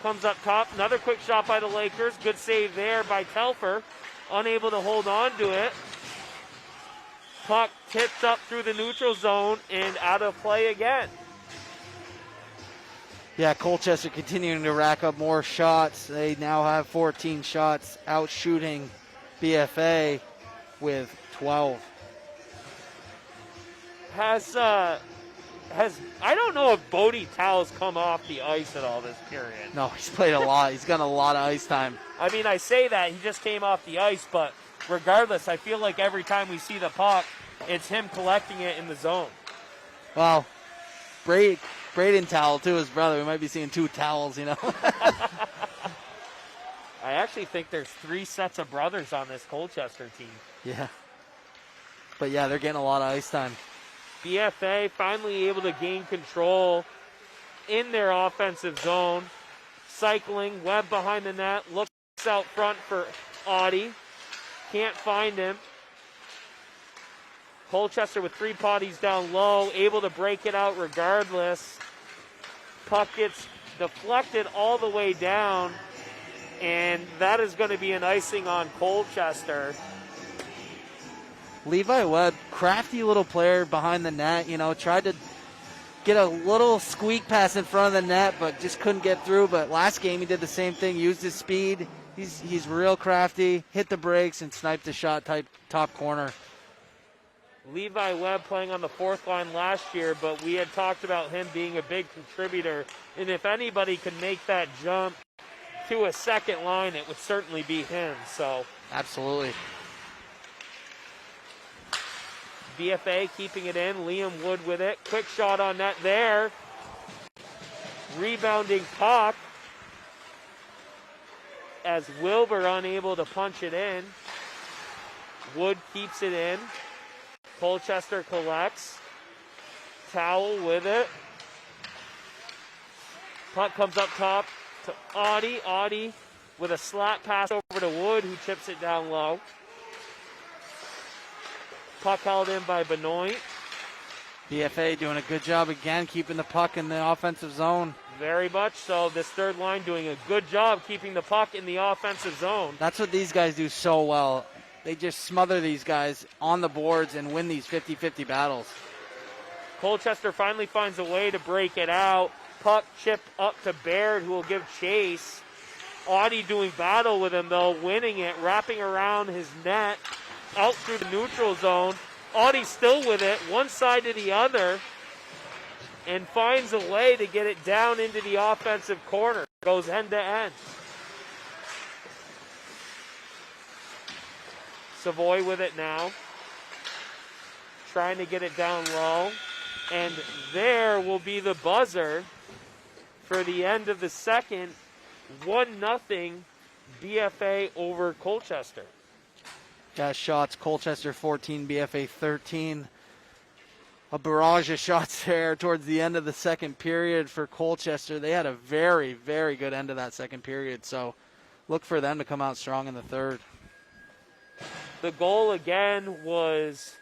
Comes up top, another quick shot by the Lakers. Good save there by Telfer, unable to hold on to it. Puck tipped up through the neutral zone and out of play again. Yeah, Colchester continuing to rack up more shots. They now have 14 shots, out shooting BFA with 12. I don't know if Bodie Towell's come off the ice at all this period. No, he's played a lot. He's got a lot of ice time. I mean, I say that, he just came off the ice, but regardless, I feel like every time we see the puck, it's him collecting it in the zone. Well, Braden Towel, too, his brother. We might be seeing 2 towels, I actually think there's 3 sets of brothers on this Colchester team. Yeah. But, yeah, they're getting a lot of ice time. BFA finally able to gain control in their offensive zone. Cycling, Webb behind the net, looks out front for Audie. Can't find him. Colchester with 3 potties down low, able to break it out regardless. Puck gets deflected all the way down, and that is going to be an icing on Colchester. Levi Webb, crafty little player behind the net, tried to get a little squeak pass in front of the net, but just couldn't get through. But last game he did the same thing, used his speed. He's real crafty, hit the brakes, and sniped the shot top corner. Levi Webb playing on the fourth line last year, but we had talked about him being a big contributor. And if anybody can make that jump to a second line, it would certainly be him. So absolutely. BFA keeping it in. Liam Wood with it. Quick shot on net there. Rebounding puck as Wilbur unable to punch it in. Wood keeps it in. Colchester collects. Towel with it. Puck comes up top to Audie. Audie with a slap pass over to Wood, who chips it down low. Puck held in by Benoit. BFA doing a good job again, keeping the puck in the offensive zone. Very much so. This third line doing a good job keeping the puck in the offensive zone. That's what these guys do so well. They just smother these guys on the boards and win these 50-50 battles. Colchester finally finds a way to break it out. Puck chip up to Baird, who will give chase. Audie doing battle with him, though, winning it, wrapping around his net, out through the neutral zone. Audie still with it, one side to the other, and finds a way to get it down into the offensive corner. Goes end to end. Savoy with it now. Trying to get it down low. And there will be the buzzer for the end of the second. 1-0 BFA over Colchester. Got shots, Colchester 14, BFA 13. A barrage of shots there towards the end of the second period for Colchester. They had a very, very good end of that second period, so look for them to come out strong in the third. The goal again was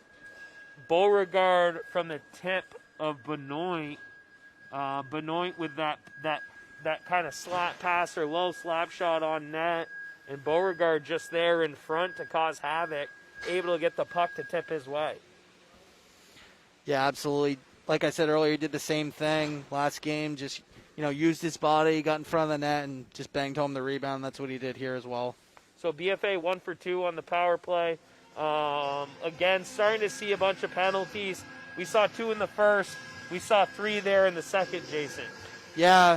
Beauregard from the tip of Benoit. Benoit with that kind of slap pass or low slap shot on net. And Beauregard just there in front to cause havoc, able to get the puck to tip his way. Yeah, absolutely. Like I said earlier, he did the same thing last game. Just, used his body, got in front of the net, and just banged home the rebound. That's what he did here as well. So BFA 1 for 2 on the power play. Again, starting to see a bunch of penalties. We saw 2 in the first. We saw 3 there in the second, Jason. Yeah,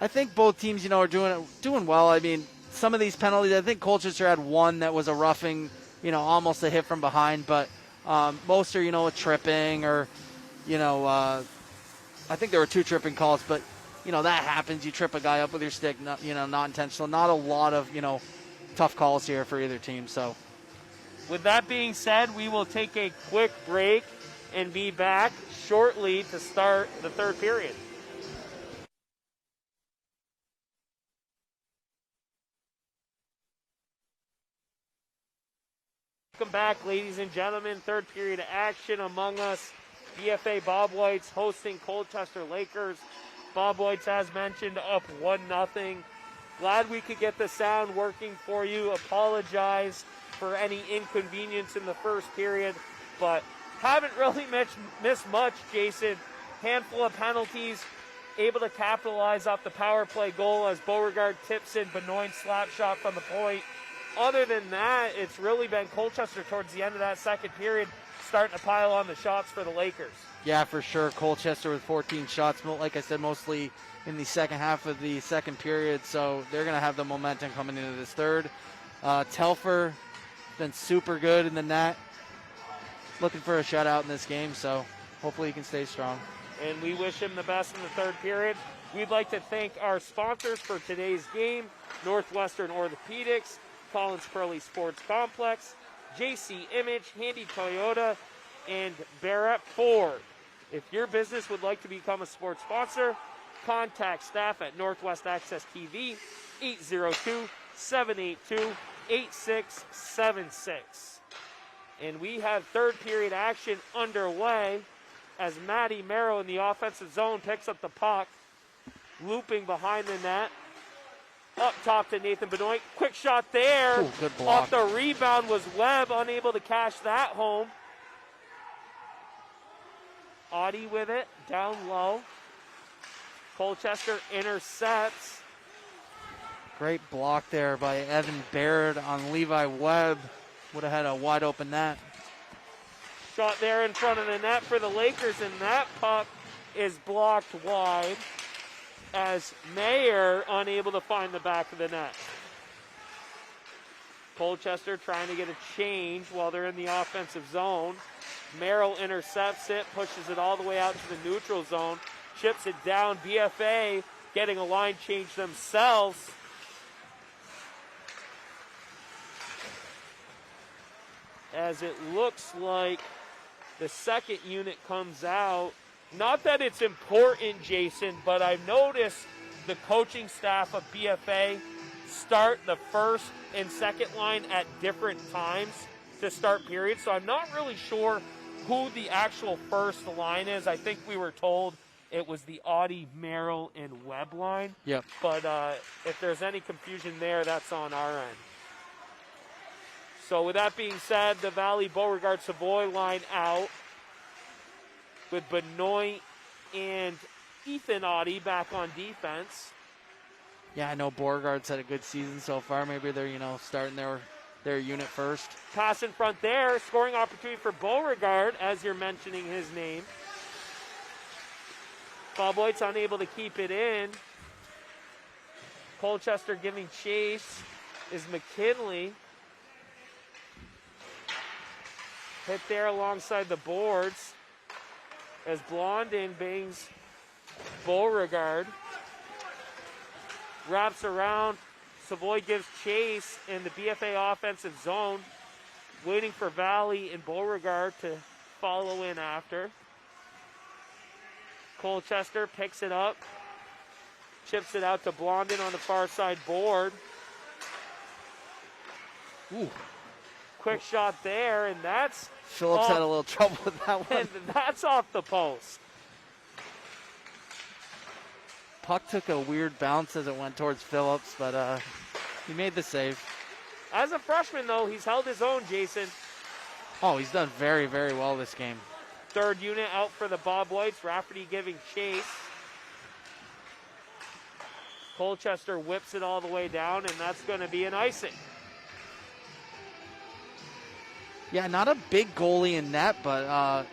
I think both teams, are doing well. I mean, some of these penalties, I think Colchester had one that was a roughing, almost a hit from behind, but most are, a tripping or, I think there were 2 tripping calls, but, that happens. You trip a guy up with your stick, not intentional. Not a lot of, tough calls here for either team. So, with that being said, we will take a quick break and be back shortly to start the third period. Welcome back, ladies and gentlemen. Third period action among us. BFA Bobwhites hosting Colchester Lakers. Bobwhites, as mentioned, up 1-0. Glad we could get the sound working for you. Apologize for any inconvenience in the first period, but haven't really missed much, Jason. Handful of penalties, able to capitalize off the power play goal as Beauregard tips in Benoit's slap shot from the point. Other than that, it's really been Colchester towards the end of that second period starting to pile on the shots for the Lakers. Yeah, for sure. Colchester with 14 shots, like I said, mostly in the second half of the second period, so they're going to have the momentum coming into this third. Telfer been super good in the net. Looking for a shutout in this game, so hopefully he can stay strong. And we wish him the best in the third period. We'd like to thank our sponsors for today's game, Northwestern Orthopedics, Collins Curley Sports Complex, JC Image, Handy Toyota, and Barrett Ford. If your business would like to become a sports sponsor, contact staff at Northwest Access TV, 802-782-8676. And we have third period action underway as Matty Merrow in the offensive zone picks up the puck. looping behind the net. Up top to Nathan Benoit. Quick shot there. Ooh, good block. Off the rebound was Webb, unable to cash that home. Audie with it, down low. Colchester intercepts. Great block there by Evan Baird on Levi Webb. Would have had a wide open net. Shot there in front of the net for the Lakers, and that puck is blocked wide as Mayer unable to find the back of the net. Colchester trying to get a change while they're in the offensive zone. Merrill intercepts it, pushes it all the way out to the neutral zone, chips it down. BFA getting a line change themselves. As it looks like the second unit comes out. Not that it's important, Jason, but I've noticed the coaching staff of BFA start the first and second line at different times to start periods. So I'm not really sure who the actual first line is. I think we were told it was the Audie, Merrill, and Webb line. Yep. But if there's any confusion there, that's on our end. So with that being said, the Valley Beauregard Savoy line out with Benoit and Ethan Audie back on defense. Yeah, I know Beauregard's had a good season so far. Maybe they're, starting their unit first. Pass in front there. Scoring opportunity for Beauregard as you're mentioning his name. Bobwhites unable to keep it in. Colchester giving chase is McKinley. Hit there alongside the boards as Blondin bangs Beauregard. Wraps around. Savoy gives chase in the BFA offensive zone. Waiting for Valley and Beauregard to follow in after. Colchester picks it up. Chips it out to Blondin on the far side board. Ooh. Quick shot there, and that's Phillips had a little trouble with that one. And that's off the post. Puck took a weird bounce as it went towards Phillips, but he made the save. As a freshman, though, he's held his own, Jason. Oh, he's done very, very well this game. Third unit out for the Bobwhites. Rafferty giving chase. Colchester whips it all the way down, and that's going to be an icing. Yeah, not a big goalie in net, but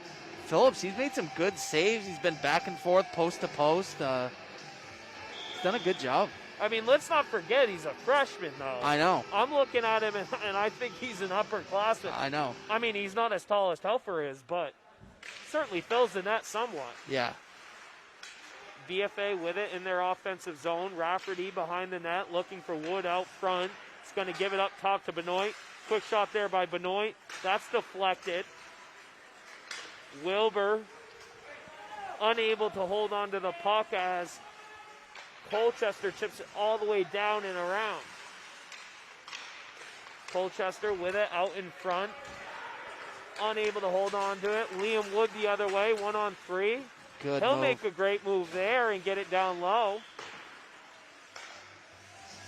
Phillips, he's made some good saves. He's been back and forth, post to post. He's done a good job. I mean, let's not forget he's a freshman, though. I know. I'm looking at him, and I think he's an upperclassman. I know. I mean, he's not as tall as Telfer is, but certainly fills the net somewhat. Yeah. BFA with it in their offensive zone. Rafferty behind the net, looking for Wood out front. He's going to give it up top to Benoit. Quick shot there by Benoit. That's deflected. Wilbur unable to hold on to the puck as Colchester chips it all the way down and around. Colchester with it out in front. Unable to hold on to it. Liam Wood the other way, 1-on-3. Good He'll move. make a great move there and get it down low. Looks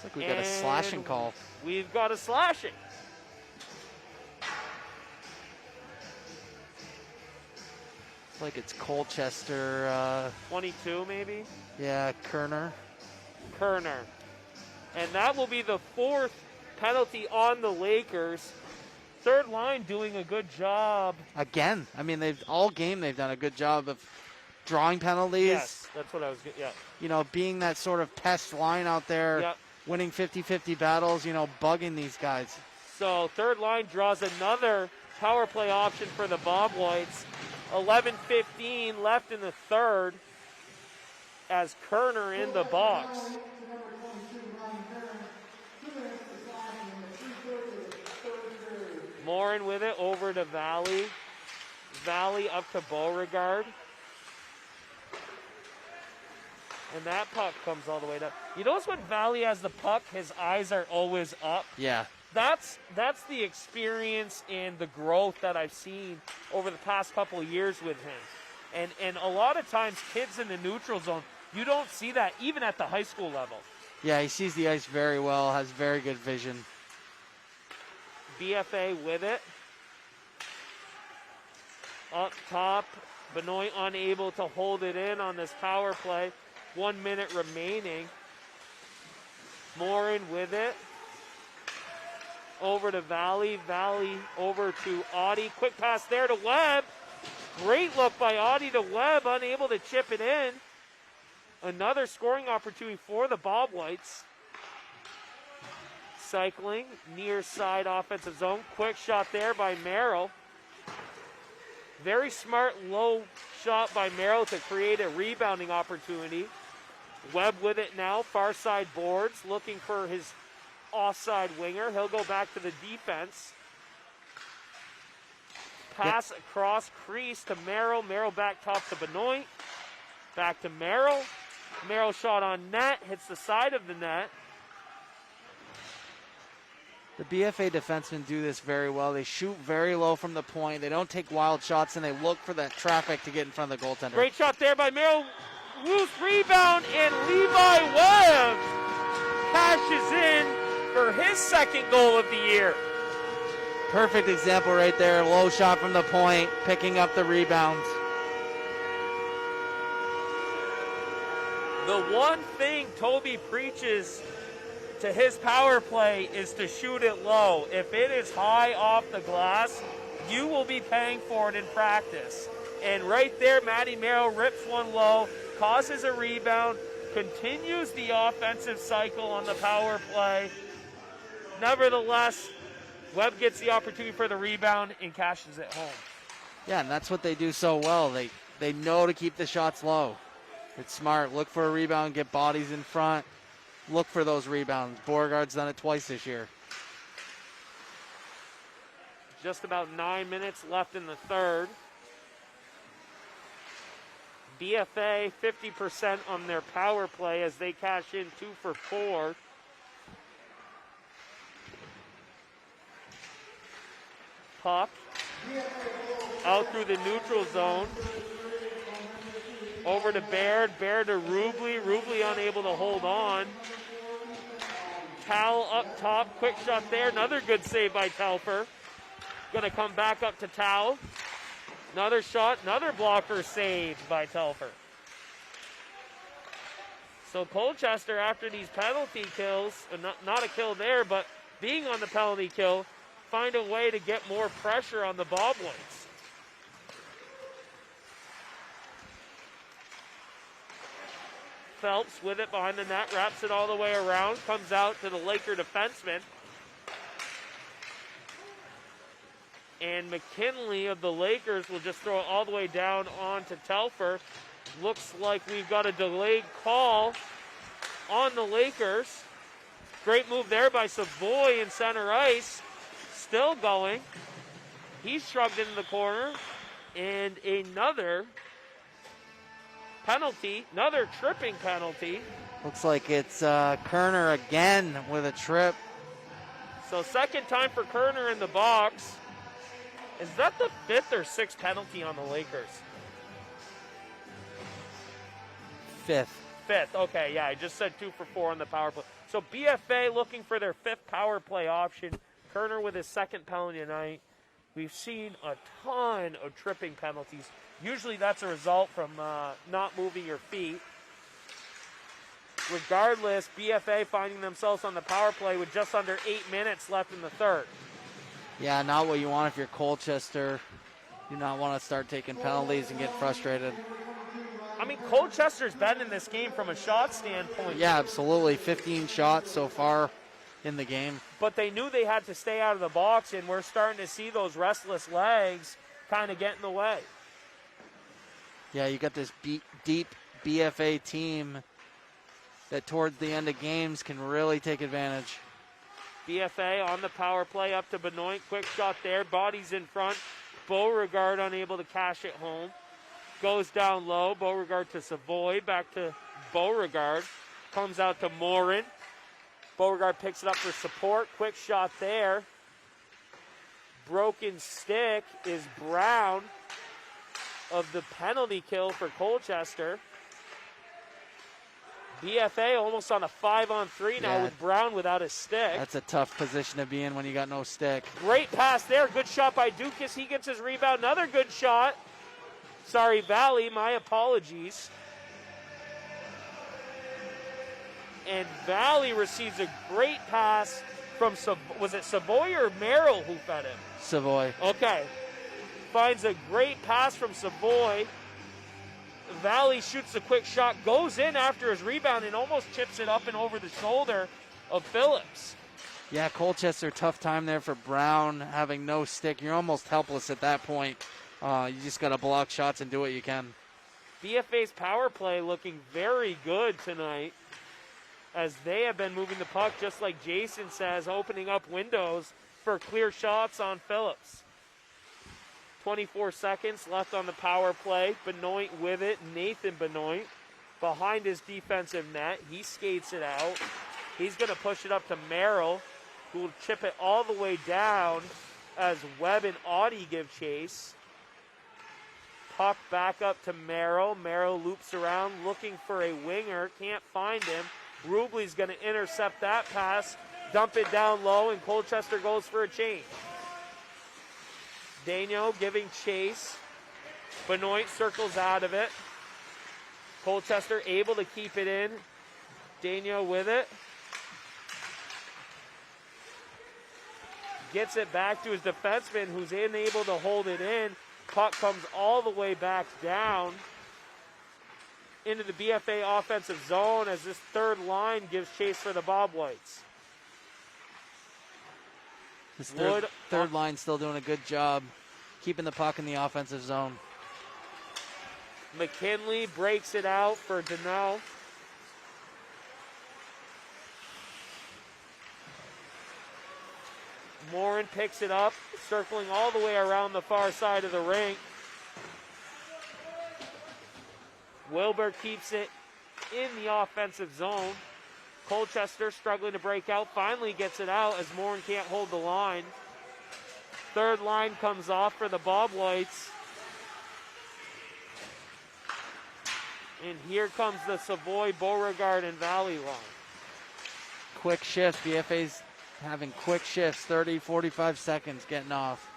like we got a slashing call. We've got a slashing. Looks like it's Colchester. 22 maybe? Yeah, Kerner. And that will be the fourth penalty on the Lakers. Third line doing a good job. Again, I mean, they've done a good job of drawing penalties. Yes, that's what I was getting. Yeah. Being that sort of pest line out there, Yep. winning 50-50 battles, bugging these guys. So third line draws another power play option for the Bobwhites. 11:15 left in the third as Kerner in the box. Morin with it over to Valley. Valley up to Beauregard. And that puck comes all the way down. You notice when Valley has the puck, his eyes are always up. Yeah. That's the experience and the growth that I've seen over the past couple of years with him. And a lot of times kids in the neutral zone, You don't see that even at the high school level. Yeah, he sees the ice very well, has very good vision. BFA with it. Up top, Benoit unable to hold it in on this power play. 1 minute remaining. Morin with it. Over to Valley. Valley over to Audie. Quick pass there to Webb. Great look by Audie to Webb, unable to chip it in. Another scoring opportunity for the Bobwhites. Cycling, near side offensive zone. Quick shot there by Merrill. Very smart low shot by Merrill to create a rebounding opportunity. Webb with it now, far side boards, looking for his offside winger. He'll go back to the defense. Pass across crease to Merrill. Merrill back top to Benoit. Back to Merrill. Merrill shot on net, hits the side of the net. The BFA defensemen do this very well. They shoot very low from the point. They don't take wild shots, and they look for that traffic to get in front of the goaltender. Great shot there by Merrill. Loose rebound, and Levi Webb cashes in for his second goal of the year. Perfect example right there. Low shot from the point, picking up the rebounds. The one thing Toby preaches to his power play is to shoot it low. If it is high off the glass, you will be paying for it in practice. And right there, Matty Merrill rips one low, causes a rebound, continues the offensive cycle on the power play. Nevertheless, Webb gets the opportunity for the rebound and cashes it home. Yeah, and that's what they do so well. They know to keep the shots low. It's smart. Look for a rebound, get bodies in front. Look for those rebounds. Beauregard's done it twice this year. Just about 9 minutes left in the third. BFA 50% on their power play as they cash in 2 for 4. Puck out through the neutral zone. Over to Baird. Baird to Rubley. Rubley unable to hold on. Tal up top. Quick shot there. Another good save by Telfer. Going to come back up to Tal. Another shot. Another blocker saved by Telfer. So Colchester, after these penalty kills, not a kill there, but being on the penalty kill, find a way to get more pressure on the Bobwhites. Phelps with it behind the net, wraps it all the way around, comes out to the Laker defenseman. And McKinley of the Lakers will just throw it all the way down onto Telfer. Looks like we've got a delayed call on the Lakers. Great move there by Savoy in center ice. Still going. He's shrugged into the corner. And another penalty, another tripping penalty. Looks like it's Kerner again with a trip. So second time for Kerner in the box. Is that the 5th or 6th penalty on the Lakers? 5th. 5th, okay, yeah, I just said 2 for 4 on the power play. So BFA looking for their 5th power play option. Kerner with his second penalty tonight. We've seen a ton of tripping penalties. Usually that's a result from not moving your feet. Regardless, BFA finding themselves on the power play with just under 8 minutes left in the third. Yeah, not what you want if you're Colchester. You do not want to start taking penalties and get frustrated. I mean, Colchester's been in this game from a shot standpoint. Yeah, absolutely. 15 shots so far in the game. But they knew they had to stay out of the box, and we're starting to see those restless legs kind of get in the way. Yeah, you got this deep BFA team that towards the end of games can really take advantage. BFA on the power play up to Benoit. Quick shot there. Bodies in front. Beauregard unable to cash it home. Goes down low. Beauregard to Savoy. Back to Beauregard. Comes out to Morin. Beauregard picks it up for support. Quick shot there. Broken stick is Brown of the penalty kill for Colchester. BFA almost on a 5-on-3 now Yeah. with Brown without his stick. That's a tough position to be in when you got no stick. Great pass there. Good shot by Dukas. He gets his rebound. Another good shot. Sorry, Valley. My apologies. And Valley receives a great pass from, was it Savoy or Merrill who fed him? Savoy. Okay. Finds a great pass from Savoy. Valley shoots a quick shot, goes in after his rebound, and almost chips it up and over the shoulder of Phillips. Yeah, Colchester, tough time there for Brown, having no stick. You're almost helpless at that point. You just got to block shots and do what you can. BFA's power play looking very good tonight, as they have been moving the puck, just like Jason says, opening up windows for clear shots on Phillips. 24 seconds left on the power play. Benoit with it. Nathan Benoit behind his defensive net. He skates it out. He's going to push it up to Merrill, who will chip it all the way down as Webb and Audie give chase. Puck back up to Merrill. Merrill loops around looking for a winger. Can't find him. Rubley's going to intercept that pass, dump it down low, and Colchester goes for a change. Daniel giving chase. Benoit circles out of it. Colchester able to keep it in. Daniel with it. Gets it back to his defenseman, who's unable to hold it in. Puck comes all the way back down into the BFA offensive zone as this third line gives chase for the Bobwhites. This third line still doing a good job keeping the puck in the offensive zone. McKinley breaks it out for Donnell. Morin picks it up, circling all the way around the far side of the rink. Wilbur keeps it in the offensive zone. Colchester struggling to break out, finally gets it out as Morin can't hold the line. Third line comes off for the Bobwhites. And here comes the Savoy, Beauregard, and Valley line. Quick shifts. BFA's having quick shifts, 30, 45 seconds getting off.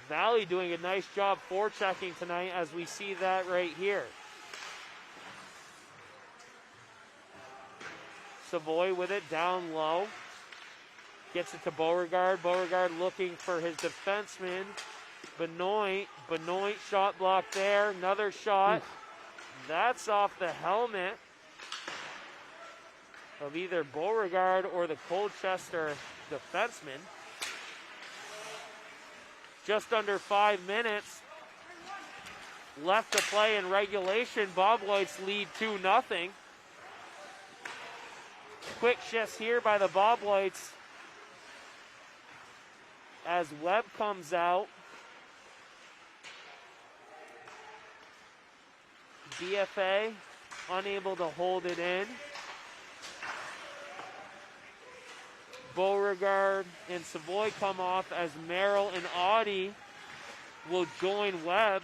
Valley doing a nice job forechecking tonight as we see that right here. Savoy with it down low. Gets it to Beauregard. Beauregard looking for his defenseman. Benoit. Benoit shot block there. Another shot. Oof. That's off the helmet of either Beauregard or the Colchester defenseman. Just under 5 minutes left to play in regulation. Bobwhites lead 2-0. Quick shifts here by the Bobwhites as Webb comes out. BFA unable to hold it in. Beauregard and Savoy come off as Merrill and Audie will join Webb.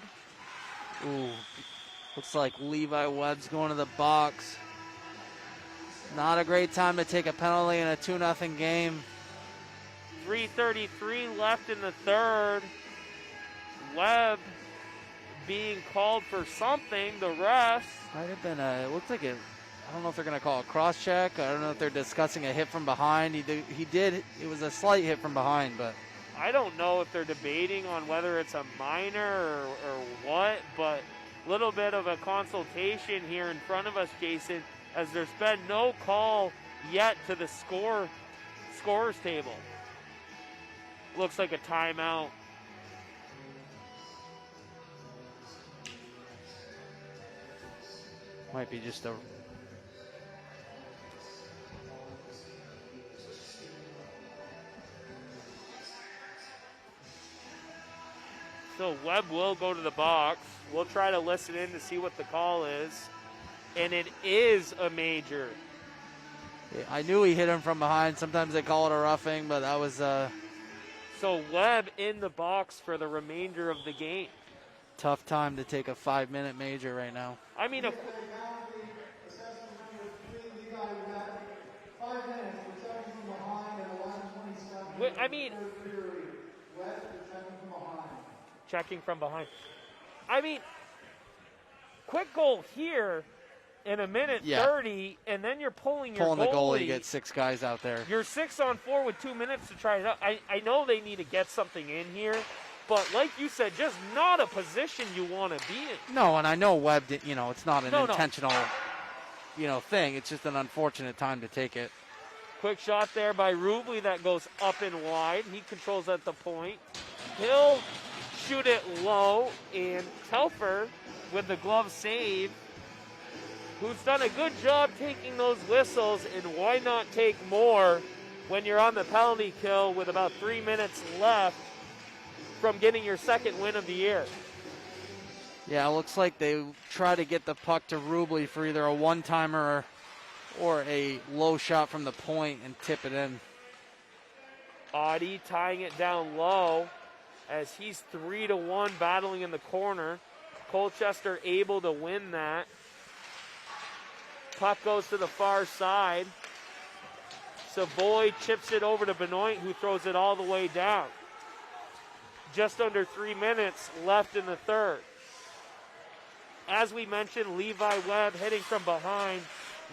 Ooh, looks like Levi Webb's going to the box. Not a great time to take a penalty in a 2-0 game. 3:33 left in the third. Webb being called for something. The refs. Might have been it looked like I don't know if they're going to call a cross check. I don't know if they're discussing a hit from behind. It was a slight hit from behind, but I don't know if they're debating on whether it's a minor or what, but a little bit of a consultation here in front of us, Jason, as there's been no call yet to the scorer's table. Looks like a timeout. might be just a So Webb will go to the box. We'll try to listen in to see what the call is. And it is a major. I knew he hit him from behind. Sometimes they call it a roughing, but that was So Webb in the box for the remainder of the game. tough time to take a 5-minute major right now. I mean, I mean, checking from behind. I mean, quick goal here in a minute 30, and then you're pulling your the goalie, goalie. get 6 guys out there. You're 6-on-4 with 2 minutes to try it out. I know they need to get something in here, but like you said, just not a position you want to be in. No, and I know Webb did, it's not an intentional, thing. It's just an unfortunate time to take it. Quick shot there by Rubley that goes up and wide. He controls at the point. He'll shoot it low, and Telfer with the glove save, who's done a good job taking those whistles, and why not take more when you're on the penalty kill with about 3 minutes left from getting your second win of the year. Yeah, it looks like they try to get the puck to Rubley for either a one-timer or a low shot from the point and tip it in. Audie tying it down low as he's 3-1 battling in the corner. Colchester able to win that. Puck goes to the far side. Savoy chips it over to Benoit, who throws it all the way down. Just under 3 minutes left in the third. As we mentioned, Levi Webb hitting from behind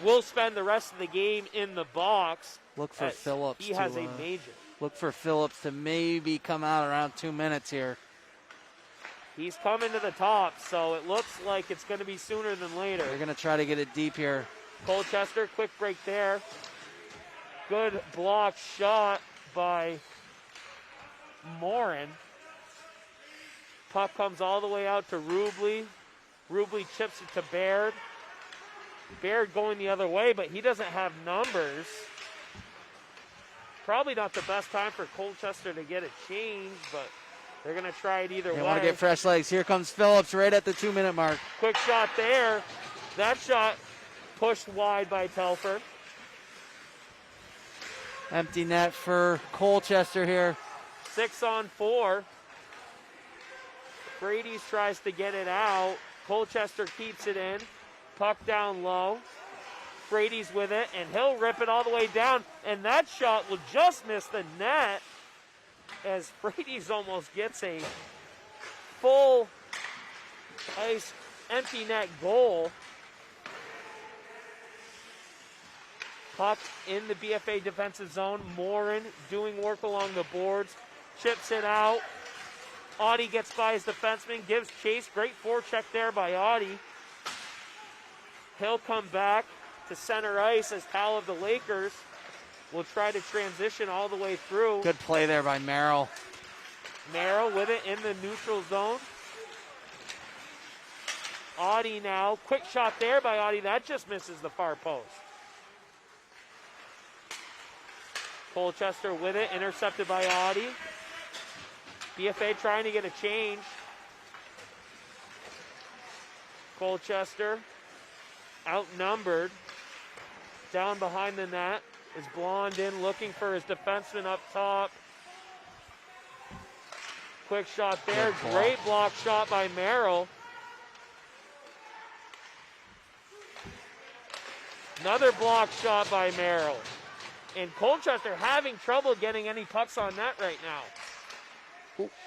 will spend the rest of the game in the box. Look for Phillips. He has a major. Look for Phillips to maybe come out around 2 minutes here. He's coming to the top, so it looks like it's going to be sooner than later. They're going to try to get it deep here. Colchester, quick break there. Good block shot by Morin. Puck comes all the way out to Rubley. Rubley chips it to Baird. Baird going the other way, but he doesn't have numbers. Probably not the best time for Colchester to get a change, but they're going to try it either way. They want to get fresh legs. Here comes Phillips right at the 2 minute mark. Quick shot there. That shot pushed wide by Telfer. Empty net for Colchester here. 6-on-4. Brady's tries to get it out. Colchester keeps it in. Puck down low. Brady's with it, and he'll rip it all the way down. And that shot will just miss the net as Brady's almost gets a full ice empty net goal. Puck in the BFA defensive zone. Morin doing work along the boards. Chips it out. Audie gets by his defenseman, gives chase. Great forecheck there by Audie. He'll come back to center ice as Pal of the Lakers will try to transition all the way through. Good play there by Merrill. Merrill with it in the neutral zone. Audie now. Quick shot there by Audie. That just misses the far post. Colchester with it, intercepted by Audie. BFA trying to get a change. Colchester outnumbered. Down behind the net is Blondin looking for his defenseman up top. Quick shot there. Great block shot by Merrill. Another block shot by Merrill. And Colchester having trouble getting any pucks on net right now.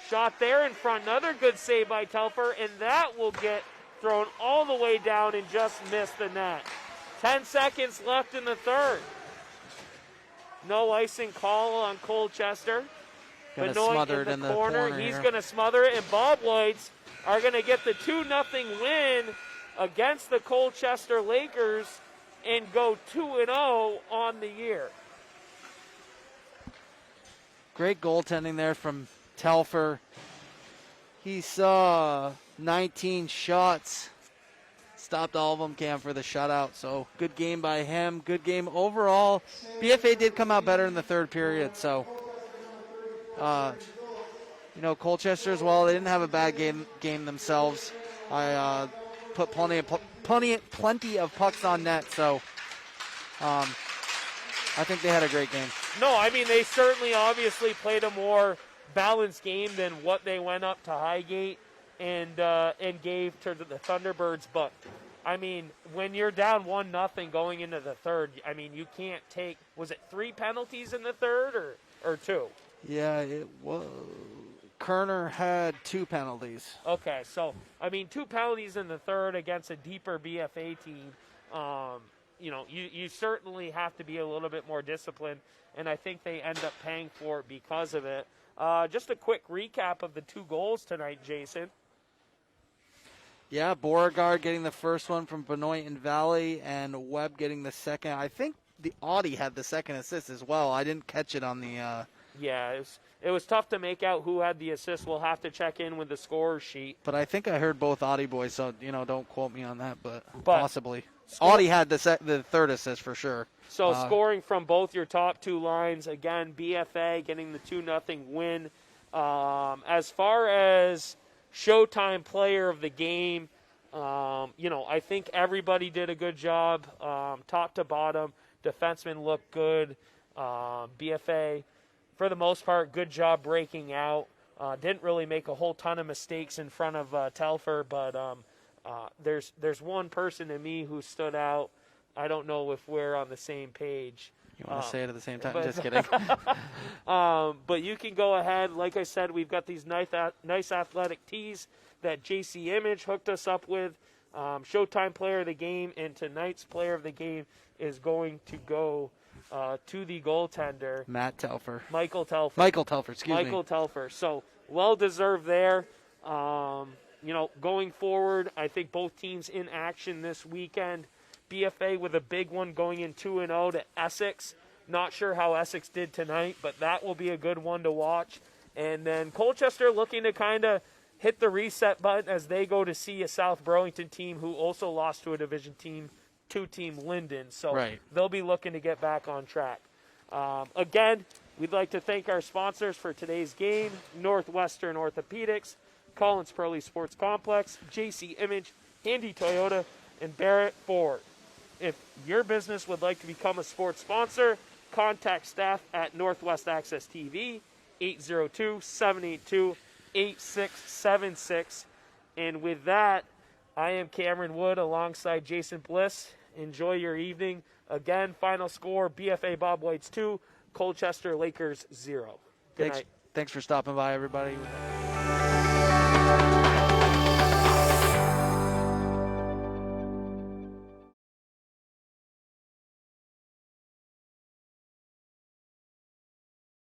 Shot there in front. Another good save by Telfer, and that will get thrown all the way down and just miss the net. 10 seconds left in the third. No icing call on Colchester. Gonna Benoit smother it in the corner. He's going to smother it, and Bobwhites are going to get the 2-0 win against the Colchester Lakers and go 2-0 on the year. Great goaltending there from Telfer. He saw 19 shots. Stopped all of them, Cam, for the shutout. So good game by him. Good game overall. BFA did come out better in the third period. So, Colchester as well. They didn't have a bad game themselves. I put plenty of pucks on net. So, I think they had a great game. No, I mean, they certainly obviously played a more balanced game than what they went up to Highgate and gave to the Thunderbirds. But, I mean, when you're down 1-0 going into the third, I mean, you can't take, was it 3 penalties in the third or 2? Yeah, it was. Kerner had 2 penalties. Okay, so, I mean, 2 penalties in the third against a deeper BFA team. You certainly have to be a little bit more disciplined, and I think they end up paying for it because of it. Just a quick recap of the 2 goals tonight, Jason. Yeah, Beauregard getting the first one from Benoit and Valley, and Webb getting the second. I think the Audi had the second assist as well. I didn't catch it on the... Yeah, it was tough to make out who had the assist. We'll have to check in with the score sheet. But I think I heard both Audi boys, so, don't quote me on that, but possibly. Audi had the third assist for sure. So scoring from both your top 2 lines. Again, BFA getting the 2-0 win. As far as Showtime player of the game, I think everybody did a good job, top to bottom. Defensemen looked good. BFA, for the most part, good job breaking out. Didn't really make a whole ton of mistakes in front of Telfer, but there's one person to me who stood out. I don't know if we're on the same page. You want to say it at the same time? Just kidding. But you can go ahead. Like I said, we've got these nice athletic tees that JC Image hooked us up with. Showtime player of the game, and tonight's player of the game is going to go to the goaltender. Michael Telfer, excuse me. Michael Telfer. So, well-deserved there. Going forward, I think both teams in action this weekend. BFA with a big one going in 2-0 to Essex. Not sure how Essex did tonight, but that will be a good one to watch. And then Colchester looking to kind of hit the reset button as they go to see a South Burlington team who also lost to a Division 2 team, Linden. So they'll be looking to get back on track. Again, we'd like to thank our sponsors for today's game: Northwestern Orthopedics, Collins Pearly Sports Complex, JC Image, Handy Toyota, and Barrett Ford. If your business would like to become a sports sponsor, contact staff at Northwest Access TV, 802-782-8676. And with that, I am Cameron Wood alongside Jason Bliss. Enjoy your evening. Again, final score, BFA Bobwhites 2, Colchester Lakers 0. Good night. Thanks for stopping by, everybody.